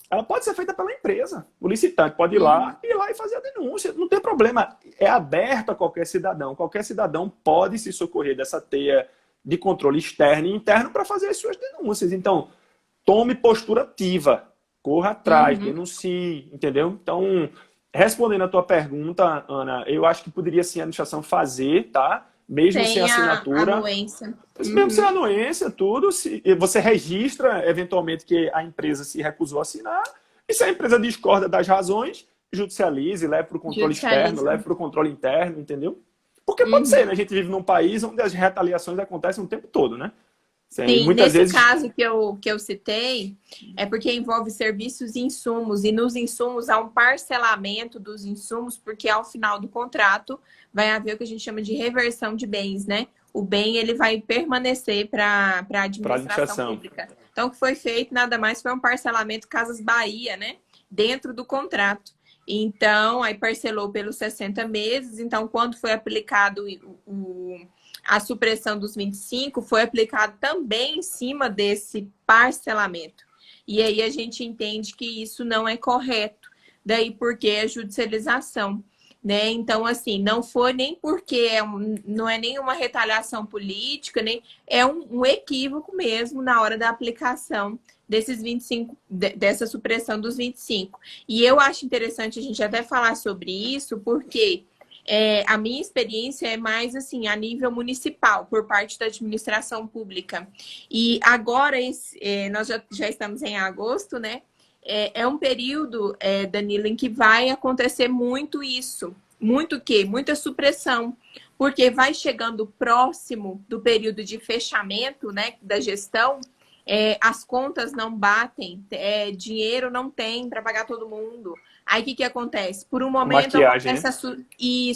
ela pode ser feita pela empresa. O licitante pode ir lá e fazer a denúncia. Não tem problema. É aberto a qualquer cidadão. Qualquer cidadão pode se socorrer dessa teia de controle externo e interno para fazer as suas denúncias. Então, tome postura ativa. Corra atrás, denuncie, entendeu? Então, respondendo a tua pergunta, Ana, eu acho que poderia sim a administração fazer, tá? Mesmo sem assinatura. Anuência. Mesmo sem anuência, tudo. Você registra, eventualmente, que a empresa se recusou a assinar. E se a empresa discorda das razões, judicialize, leve para o controle externo, leve para o controle interno, entendeu? Porque pode ser, né? A gente vive num país onde as retaliações acontecem o tempo todo, né? Sim, muitas vezes... caso que eu citei, é porque envolve serviços e insumos, e nos insumos há um parcelamento dos insumos, porque ao final do contrato vai haver o que a gente chama de reversão de bens, né? O bem ele vai permanecer para a administração pública. Então, o que foi feito nada mais foi um parcelamento Casas Bahia, né? Dentro do contrato. Então, aí parcelou pelos 60 meses. Então, quando foi aplicado a supressão dos 25 foi aplicada também em cima desse parcelamento. E aí a gente entende que isso não é correto. Daí porque a judicialização, né? Então, assim, não foi nem porque não é nenhuma retaliação política, nem é um equívoco mesmo na hora da aplicação desses 25, dessa supressão dos 25. E eu acho interessante a gente até falar sobre isso, porque a minha experiência é mais assim a nível municipal, por parte da administração pública. E agora, nós já estamos em agosto, né? É um período, Danilo, em que vai acontecer muito isso. Muito o quê? Muita supressão. Porque vai chegando próximo do período de fechamento, né, da gestão, as contas não batem, dinheiro não tem para pagar todo mundo. Aí o que acontece? Por um momento Maquiagem,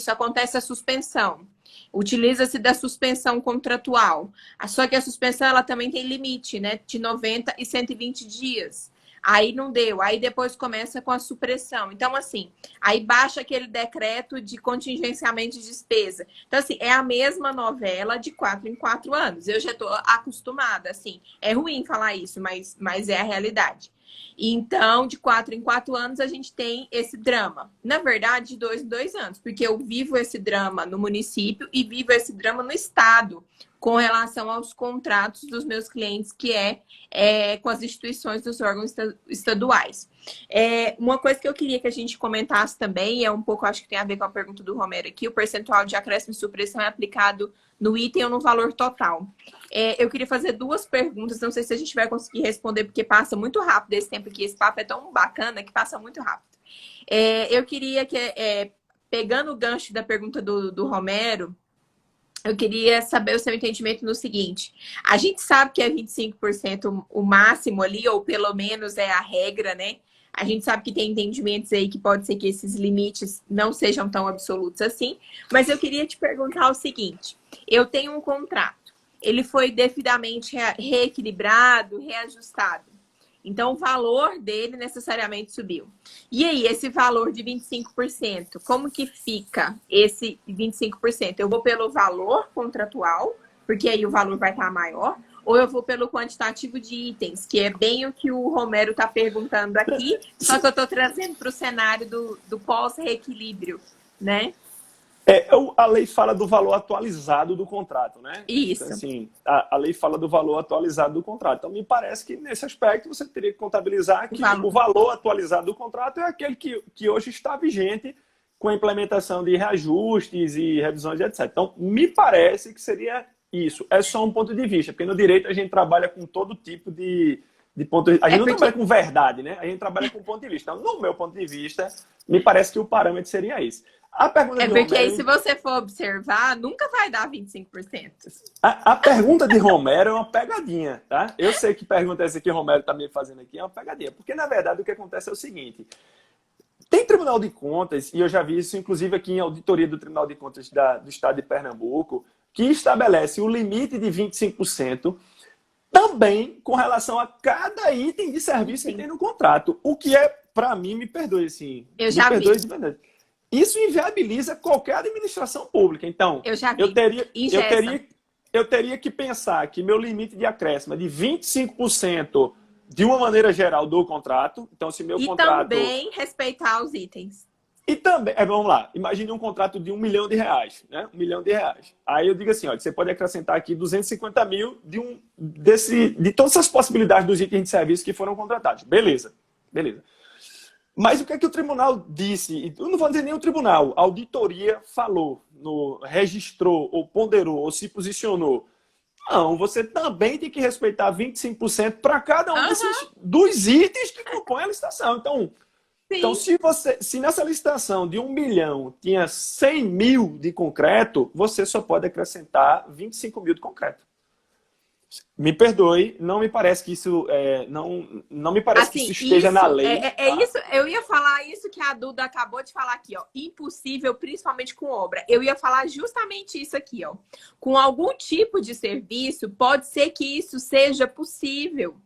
acontece a suspensão. Utiliza-se da suspensão contratual. Só que a suspensão ela também tem limite, né? De 90 e 120 dias. Aí não deu. Aí depois começa com a supressão. Então, assim, aí baixa aquele decreto de contingenciamento de despesa. Então, assim, é a mesma novela de 4 em 4 anos. Eu já estou acostumada, assim. É ruim falar isso, mas é a realidade. Então, de 4 em 4 anos, a gente tem esse drama. Na verdade, de 2 em 2 anos, porque eu vivo esse drama no município e vivo esse drama no estado, com relação aos contratos dos meus clientes, que com as instituições dos órgãos estaduais. Uma coisa que eu queria que a gente comentasse também, é um pouco, acho que tem a ver com a pergunta do Romero aqui, o percentual de acréscimo e supressão é aplicado no item ou no valor total. Eu queria fazer 2 perguntas, não sei se a gente vai conseguir responder, porque passa muito rápido esse tempo aqui, esse papo é tão bacana que passa muito rápido. Eu queria que, pegando o gancho da pergunta do Romero, eu queria saber o seu entendimento no seguinte. A gente sabe que é 25% o máximo ali, ou pelo menos é a regra, né? A gente sabe que tem entendimentos aí que pode ser que esses limites não sejam tão absolutos assim. Mas eu queria te perguntar o seguinte. Eu tenho um contrato. Ele foi devidamente reequilibrado, reajustado. Então, o valor dele necessariamente subiu. E aí, esse valor de 25%, como que fica esse 25%? Eu vou pelo valor contratual, porque aí o valor vai estar maior, ou eu vou pelo quantitativo de itens, que é bem o que o Romero está perguntando aqui, só que eu estou trazendo para o cenário do pós-reequilíbrio, né? A lei fala do valor atualizado do contrato, né? Isso. Então, assim, a lei fala do valor atualizado do contrato. Então, me parece que nesse aspecto você teria que contabilizar que o valor atualizado do contrato é aquele que hoje está vigente com a implementação de reajustes e revisões, etc. Então, me parece que seria isso. É só um ponto de vista, porque no direito a gente trabalha com todo tipo de ponto de... A gente não trabalha com verdade, né? A gente trabalha com ponto de vista. Então, no meu ponto de vista, me parece que o parâmetro seria esse. A pergunta de porque Romero, aí, se você for observar, nunca vai dar 25%. A pergunta de Romero é uma pegadinha, tá? Eu sei que pergunta essa que o Romero está me fazendo aqui é uma pegadinha. Porque, na verdade, o que acontece é o seguinte. Tem Tribunal de Contas, e eu já vi isso, inclusive, aqui em auditoria do Tribunal de Contas do Estado de Pernambuco, que estabelece o limite de 25% também com relação a cada item de serviço que tem no contrato. O que é, para mim, me perdoe, assim. Eu já vi. De verdade. Isso inviabiliza qualquer administração pública. Então, eu teria que pensar que meu limite de acréscimo é de 25% de uma maneira geral do contrato. Então, se meu contrato... também respeitar os itens. E também, vamos lá, imagine um contrato de R$1 milhão, né? R$1 milhão. Aí eu digo assim, olha, você pode acrescentar aqui 250 mil de todas as possibilidades dos itens de serviço que foram contratados. Beleza. Mas o que é que o tribunal disse? Eu não vou dizer nem o tribunal. A auditoria falou, registrou, ou ponderou, ou se posicionou. Não, você também tem que respeitar 25% para cada um dos itens que compõem a licitação. Então se nessa licitação de 1 milhão tinha 100 mil de concreto, você só pode acrescentar 25 mil de concreto. Me perdoe, não me parece que isso não me parece que isso esteja na lei. Isso, eu ia falar isso que a Duda acabou de falar aqui, ó. Impossível, principalmente com obra. Eu ia falar justamente isso aqui, ó. Com algum tipo de serviço, pode ser que isso seja possível.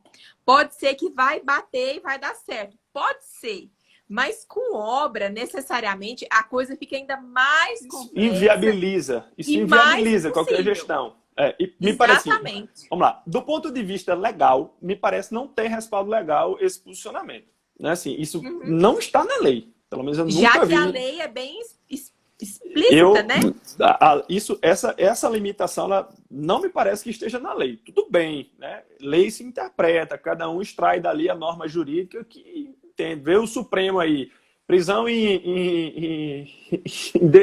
Pode ser que vai bater e vai dar certo. Pode ser. Mas com obra, necessariamente, a coisa fica ainda mais complexa Inviabiliza. Isso e mais inviabiliza qualquer impossível. gestão. E me parece, Exatamente. vamos lá, do ponto de vista legal, me parece não ter respaldo legal esse posicionamento. Né? Assim, isso não está na lei. Pelo menos eu Já nunca que a vi. lei é bem explícita, né? Essa limitação ela não me parece que esteja na lei. Tudo bem, né? Lei se interpreta, cada um extrai dali a norma jurídica que entende. Vê o Supremo aí, prisão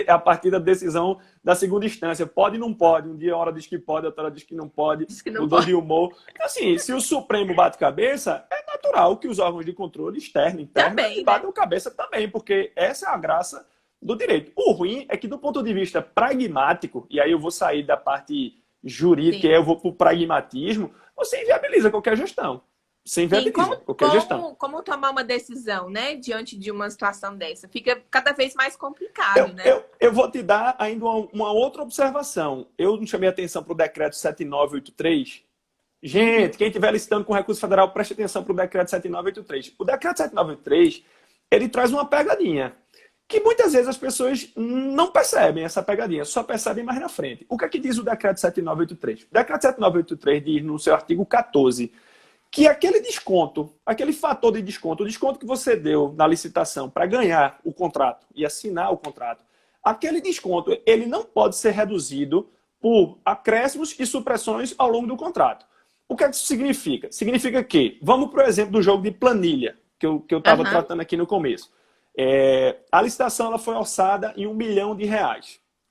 a partir da decisão da segunda instância. Pode ou não pode? Um dia a hora diz que pode, outra hora diz que não pode. Diz que não Mudou pode. de humor. Assim, se o Supremo bate cabeça, é natural que os órgãos de controle externo e interno Também, batam né? cabeça também, porque essa é a graça do direito. O ruim é que, do ponto de vista pragmático, e aí eu vou sair da parte jurídica Sim. e eu vou para o pragmatismo, você inviabiliza qualquer gestão. Você Sim, inviabiliza qualquer gestão. como tomar uma decisão, né, diante de uma situação dessa? Fica cada vez mais complicado, né? Eu vou te dar ainda uma outra observação. Eu não chamei atenção para o decreto 7983. Gente, quem estiver licitando com recurso federal, preste atenção para o decreto 7983. O decreto 7983, ele traz uma pegadinha, que muitas vezes as pessoas não percebem essa pegadinha, só percebem mais na frente. O que é que diz o decreto 7983? O decreto 7983 diz no seu artigo 14 que aquele desconto, aquele fator de desconto, o desconto que você deu na licitação para ganhar o contrato e assinar o contrato, aquele desconto ele não pode ser reduzido por acréscimos e supressões ao longo do contrato. O que é que isso significa? Significa que, vamos para o exemplo do jogo de planilha, que eu estava tratando aqui no começo. A licitação ela foi orçada em R$1 milhão.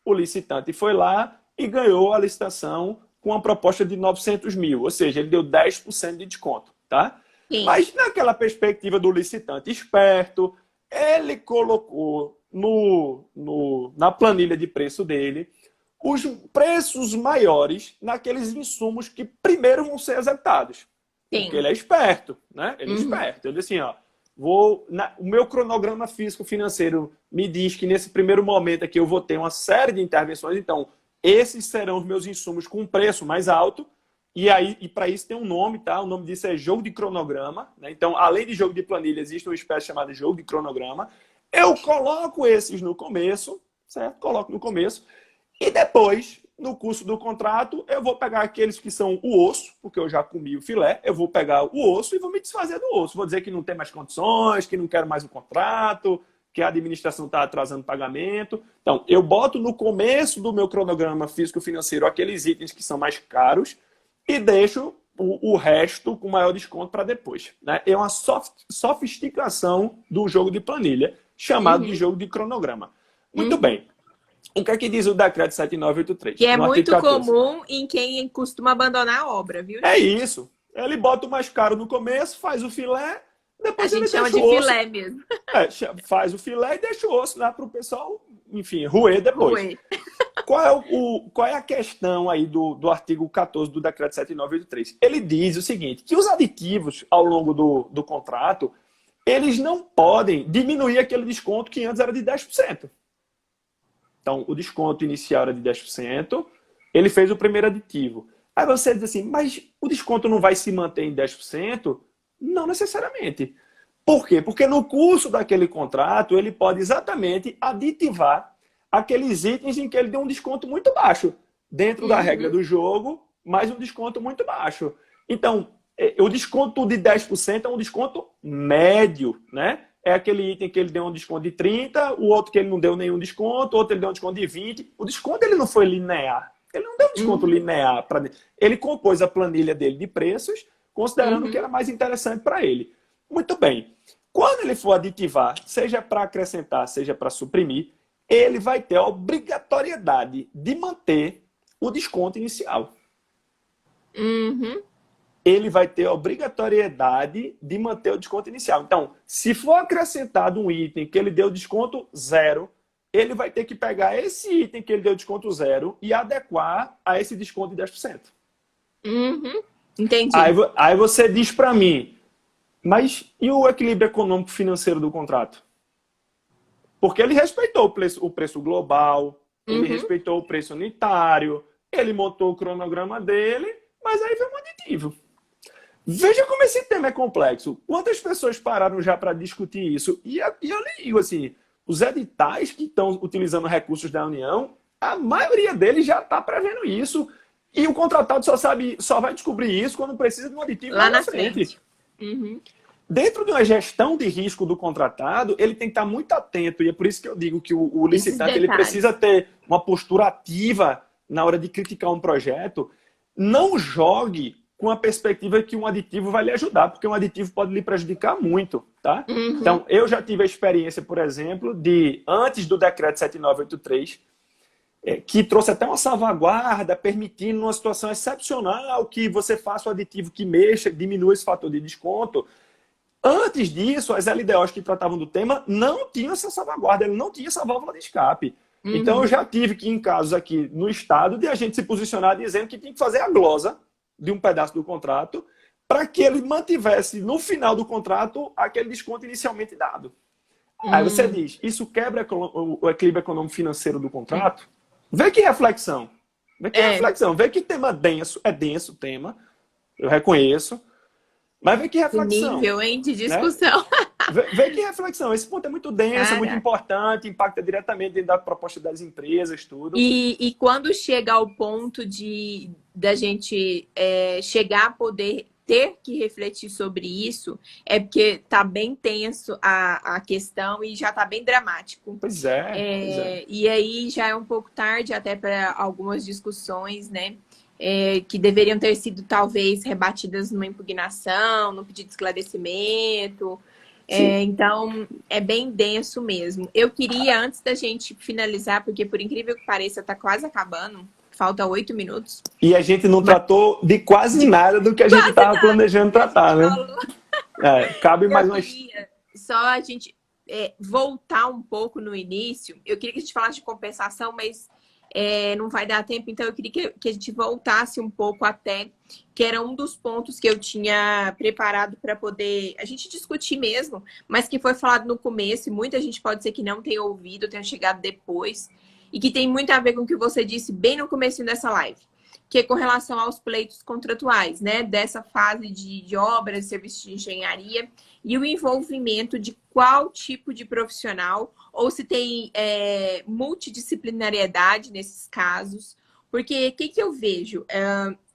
O licitante foi lá e ganhou a licitação com uma proposta de 900 mil, ou seja, ele deu 10% de desconto, tá? Sim. Mas naquela perspectiva do licitante esperto, ele colocou na planilha de preço dele os preços maiores naqueles insumos que primeiro vão ser executados. Sim. Porque ele é esperto, né? Ele é esperto. Ele diz assim, ó, o meu cronograma físico-financeiro me diz que nesse primeiro momento aqui eu vou ter uma série de intervenções, então esses serão os meus insumos com preço mais alto, e para isso tem um nome, tá? O nome disso é jogo de cronograma, né? Então, além de jogo de planilha, existe uma espécie chamada jogo de cronograma. Eu coloco esses no começo, certo? Coloco no começo, e depois, no curso do contrato, eu vou pegar aqueles que são o osso, porque eu já comi o filé, eu vou pegar o osso e vou me desfazer do osso. Vou dizer que não tem mais condições, que não quero mais o contrato, que a administração está atrasando o pagamento. Então, eu boto no começo do meu cronograma físico-financeiro aqueles itens que são mais caros e deixo o resto com maior desconto para depois. Né? É uma sofisticação do jogo de planilha, chamado de jogo de cronograma. Muito bem. O que é que diz o decreto 7983? Que é muito comum em quem costuma abandonar a obra, viu? É isso. Ele bota o mais caro no começo, faz o filé, depois a ele gente chama deixa de o osso. filé mesmo. Faz o filé e deixa o osso lá para o pessoal, enfim, roer depois. Ruê. Qual é a questão aí do artigo 14 do decreto 7983? Ele diz o seguinte, que os aditivos ao longo do contrato, eles não podem diminuir aquele desconto que antes era de 10%. Então, o desconto inicial era de 10%, ele fez o primeiro aditivo. Aí você diz assim, mas o desconto não vai se manter em 10%? Não necessariamente. Por quê? Porque no curso daquele contrato, ele pode exatamente aditivar aqueles itens em que ele deu um desconto muito baixo, dentro da regra do jogo, mas um desconto muito baixo. Então, o desconto de 10% é um desconto médio, né? É aquele item que ele deu um desconto de 30%, o outro que ele não deu nenhum desconto, o outro ele deu um desconto de 20%. O desconto ele não foi linear. Ele não deu um desconto linear. Ele compôs a planilha dele de preços, considerando que era mais interessante para ele. Muito bem. Quando ele for aditivar, seja para acrescentar, seja para suprimir, ele vai ter a obrigatoriedade de manter o desconto inicial. Ele vai ter a obrigatoriedade de manter o desconto inicial. Então, se for acrescentado um item que ele deu desconto 0, ele vai ter que pegar esse item que ele deu desconto 0 e adequar a esse desconto de 10%. Entendi. Aí você diz para mim, mas e o equilíbrio econômico financeiro do contrato? Porque ele respeitou o preço global, ele respeitou o preço unitário, ele montou o cronograma dele, mas aí veio um aditivo. Veja como esse tema é complexo. Quantas pessoas pararam já para discutir isso? E eu lhe digo assim, os editais que estão utilizando recursos da União, a maioria deles já está prevendo isso. E o contratado só vai descobrir isso quando precisa de um aditivo Lá lá na na frente. frente. Uhum. Dentro de uma gestão de risco do contratado, ele tem que estar muito atento, e é por isso que eu digo que o Esses licitante ele precisa detalhes. ter uma postura ativa na hora de criticar um projeto. Não jogue com a perspectiva que um aditivo vai lhe ajudar, porque um aditivo pode lhe prejudicar muito, tá? Uhum. Então, eu já tive a experiência, por exemplo, de antes do decreto 7983, que trouxe até uma salvaguarda, permitindo, numa situação excepcional, que você faça o aditivo que mexa, diminua esse fator de desconto. Antes disso, as LDOs que tratavam do tema não tinham essa salvaguarda, ele não tinha essa válvula de escape. Então, eu Uhum. já tive que, em casos aqui no Estado, de a gente se posicionar dizendo que tinha que fazer a glosa de um pedaço do contrato para que ele mantivesse, no final do contrato, aquele desconto inicialmente dado. Aí você Uhum. diz, isso quebra o equilíbrio econômico-financeiro do contrato? Vê que reflexão. Vê que É, reflexão. Vê que tema denso. É denso o tema, eu reconheço. Mas vê que o reflexão, nível, hein, de né? discussão. Vê que reflexão. Esse ponto é muito denso, é muito Caraca. importante, impacta diretamente dentro da proposta das empresas, tudo. E quando chega ao ponto de da gente chegar a poder ter que refletir sobre isso, é porque tá bem tenso a questão e já tá bem dramático. Pois é, pois é. E aí já é um pouco tarde até para algumas discussões, né? Que deveriam ter sido talvez rebatidas numa impugnação, no pedido de esclarecimento. Sim. Então, é bem denso mesmo. Eu queria, antes da gente finalizar, porque por incrível que pareça, está quase acabando, falta 8 minutos, E a gente não mas tratou de quase nada do que a gente quase estava nada do planejando que a gente tratar, né? falou. Cabe Eu mais umas. queria só a gente voltar um pouco no início. Eu queria que a gente falasse de compensação, mas não vai dar tempo, então eu queria que a gente voltasse um pouco até, que era um dos pontos que eu tinha preparado para poder a gente discutir mesmo, mas que foi falado no começo, e muita gente pode ser que não tenha ouvido, tenha chegado depois, e que tem muito a ver com o que você disse bem no começo dessa live, que é com relação aos pleitos contratuais, né? Dessa fase de obras, serviços de engenharia e o envolvimento de qual tipo de profissional, ou se tem multidisciplinariedade nesses casos. Porque o que eu vejo?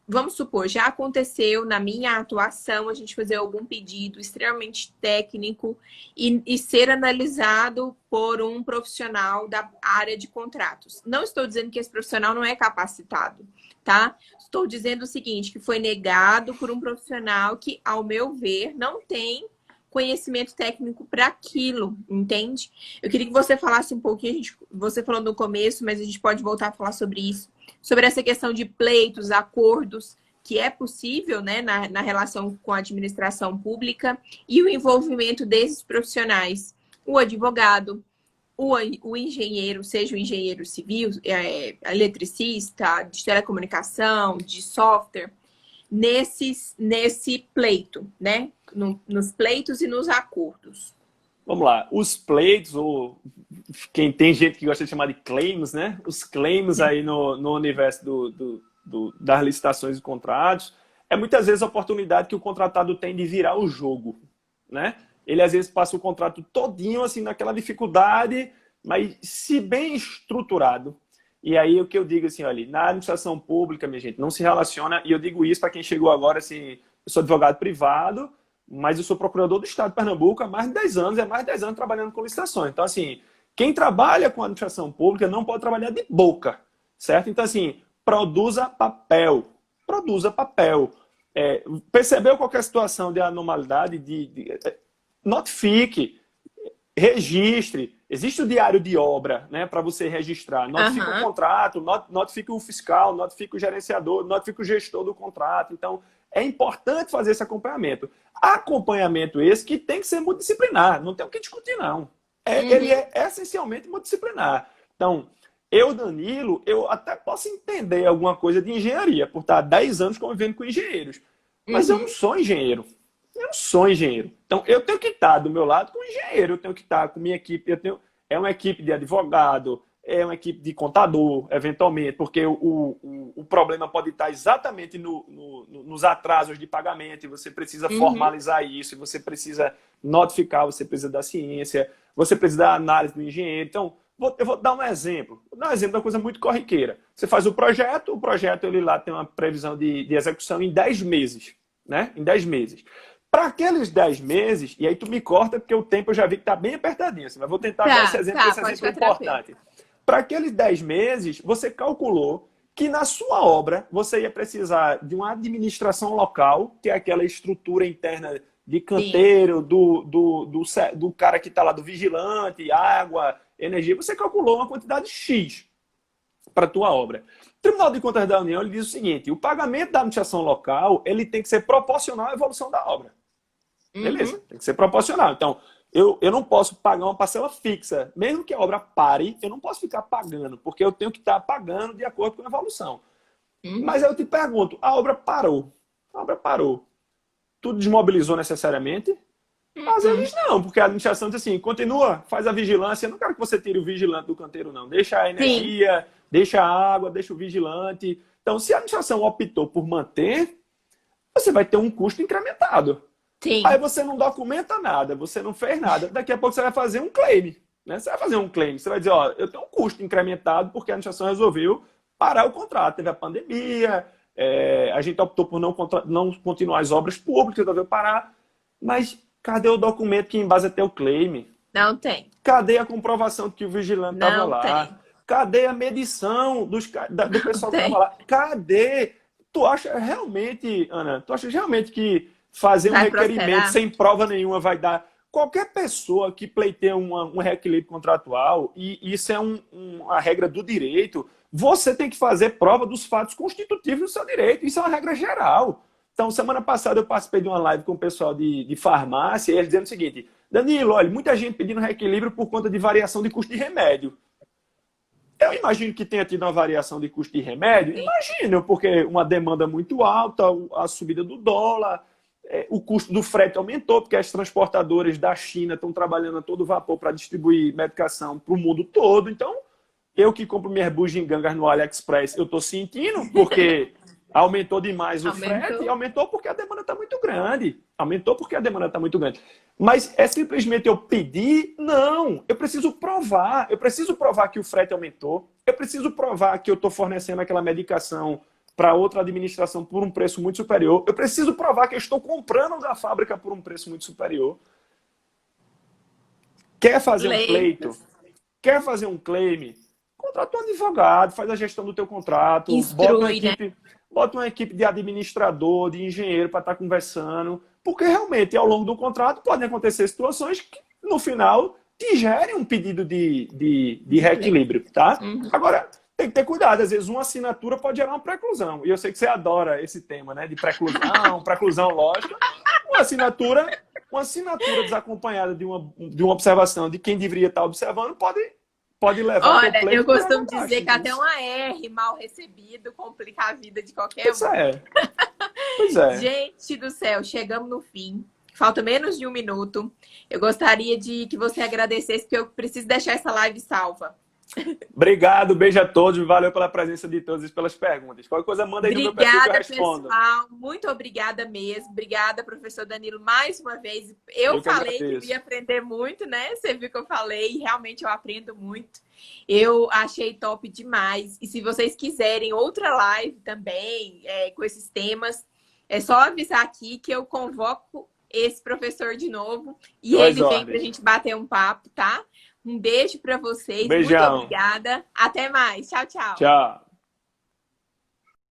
Vamos supor, já aconteceu na minha atuação a gente fazer algum pedido extremamente técnico e ser analisado por um profissional da área de contratos. Não estou dizendo que esse profissional não é capacitado, tá? Estou dizendo o seguinte, que foi negado por um profissional que, ao meu ver, não tem conhecimento técnico para aquilo, entende? Eu queria que você falasse um pouquinho, você falou no começo, mas a gente pode voltar a falar sobre isso, sobre essa questão de pleitos, acordos, que é possível, né, na relação com a administração pública, e o envolvimento desses profissionais, o advogado, o engenheiro, seja o engenheiro civil, eletricista, de telecomunicação, de software, nesse pleito, né? Nos pleitos e nos acordos. Vamos lá. Os pleitos, ou quem tem gente que gosta de chamar de claims, né? Os claims aí no universo das licitações e contratos, é muitas vezes a oportunidade que o contratado tem de virar o jogo, né? Ele às vezes passa o contrato todinho assim naquela dificuldade, mas se bem estruturado. E aí o que eu digo assim, olha, na administração pública, minha gente, não se relaciona, e eu digo isso para quem chegou agora, assim, eu sou advogado privado, mas eu sou procurador do Estado de Pernambuco há mais de 10 anos, é mais de 10 anos trabalhando com licitações. Então, assim, quem trabalha com administração pública não pode trabalhar de boca, certo? Então, assim, produza papel. Produza papel. Percebeu qualquer situação de anomalidade, notifique, registre. Existe o diário de obra, né, para você registrar. Notifique o contrato, notifique o fiscal, notifique o gerenciador, notifique o gestor do contrato. Então, é importante fazer esse acompanhamento. Acompanhamento esse que tem que ser multidisciplinar, não tem o que discutir, não. Ele é essencialmente multidisciplinar. Então, Danilo, eu até posso entender alguma coisa de engenharia, por estar há 10 anos convivendo com engenheiros. Mas eu não sou engenheiro. Eu não sou engenheiro. Então, eu tenho que estar do meu lado com o engenheiro, eu tenho que estar com minha equipe. É uma equipe de advogado, é uma equipe de contador, eventualmente, porque o problema pode estar exatamente nos atrasos de pagamento, e você precisa formalizar isso, e você precisa notificar, você precisa da ciência, você precisa da análise do engenheiro. Então, eu vou dar um exemplo. Vou dar um exemplo de uma coisa muito corriqueira. Você faz o projeto ele lá tem uma previsão de execução em 10 meses, né? Em 10 meses. Para aqueles 10 meses, e aí tu me corta, porque o tempo eu já vi que está bem apertadinho, assim, mas vou tentar dar esse exemplo, porque esse exemplo é importante. Para aqueles 10 meses, você calculou que na sua obra você ia precisar de uma administração local, que é aquela estrutura interna de canteiro, do cara que está lá, do vigilante, água, energia. Você calculou uma quantidade X para a tua obra. O Tribunal de Contas da União ele diz o seguinte: o pagamento da administração local ele tem que ser proporcional à evolução da obra. Beleza, tem que ser proporcional. Então, eu não posso pagar uma parcela fixa. Mesmo que a obra pare, eu não posso ficar pagando, porque eu tenho que estar pagando de acordo com a evolução. Mas aí eu te pergunto, a obra parou. A obra parou. Tu desmobilizou necessariamente? Às vezes não, porque a administração diz assim, continua, faz a vigilância. Eu não quero que você tire o vigilante do canteiro, não. Deixa a energia, deixa a água, deixa o vigilante. Então, se a administração optou por manter, você vai ter um custo incrementado. Sim. Aí você não documenta nada, você não fez nada. Daqui a pouco você vai fazer um claim. Né? Você vai fazer um claim. Você vai dizer, ó, eu tenho um custo incrementado porque a administração resolveu parar o contrato. Teve a pandemia, a gente optou por não continuar as obras públicas, resolveu parar. Mas cadê o documento que embasa até o claim? Não tem. Cadê a comprovação de que o vigilante estava lá? Tem. Cadê a medição do pessoal que estava lá? Cadê? Tu acha realmente, Ana, que fazer um requerimento sem prova nenhuma vai dar... Qualquer pessoa que pleiteia um reequilíbrio contratual, e isso é uma regra do direito, você tem que fazer prova dos fatos constitutivos do seu direito. Isso é uma regra geral. Então, semana passada eu participei de uma live com o pessoal de farmácia, e eles dizendo o seguinte: Danilo, olha, muita gente pedindo reequilíbrio por conta de variação de custo de remédio. Eu imagino que tenha tido uma variação de custo de remédio. Imagino, porque uma demanda muito alta, a subida do dólar... O custo do frete aumentou, porque as transportadoras da China estão trabalhando a todo vapor para distribuir medicação para o mundo todo. Então, eu que compro minhas bugigangas no AliExpress, eu estou sentindo, porque aumentou demais o frete, e aumentou porque a demanda está muito grande. Aumentou porque a demanda está muito grande. Mas é simplesmente eu pedir? Não. Eu preciso provar. Eu preciso provar que o frete aumentou. Eu preciso provar que eu estou fornecendo aquela medicação para outra administração por um preço muito superior. Eu preciso provar que eu estou comprando da fábrica por um preço muito superior. Quer fazer um pleito? Quer fazer um claim? Contrata um advogado, faz a gestão do teu contrato, bota uma equipe de administrador, de engenheiro para estar conversando, porque realmente ao longo do contrato podem acontecer situações que no final te gerem um pedido de reequilíbrio, tá? Agora, tem que ter cuidado, às vezes uma assinatura pode gerar uma preclusão. E eu sei que você adora esse tema, né? De preclusão, preclusão lógica. Uma assinatura desacompanhada de uma observação de quem deveria estar observando pode levar... Olha, eu costumo dizer que até uma R mal recebido complica a vida de qualquer um. Pois é. Gente do céu, chegamos no fim. Falta menos de 1 minuto. Eu gostaria de que você agradecesse, porque eu preciso deixar essa live salva. Obrigado, beijo a todos, valeu pela presença de todos e pelas perguntas. Qualquer coisa manda aí no meu perfil que eu respondo. Pessoal, muito obrigada mesmo. Obrigada, professor Danilo, mais uma vez. Eu falei que eu ia aprender muito, né? Você viu que eu falei e realmente eu aprendo muito. Eu achei top demais. E se vocês quiserem outra live também com esses temas, é só avisar aqui que eu convoco esse professor de novo e ele vem pra gente bater um papo, tá? Um beijo para vocês. Beijão. Muito obrigada. Até mais. Tchau, tchau. Tchau.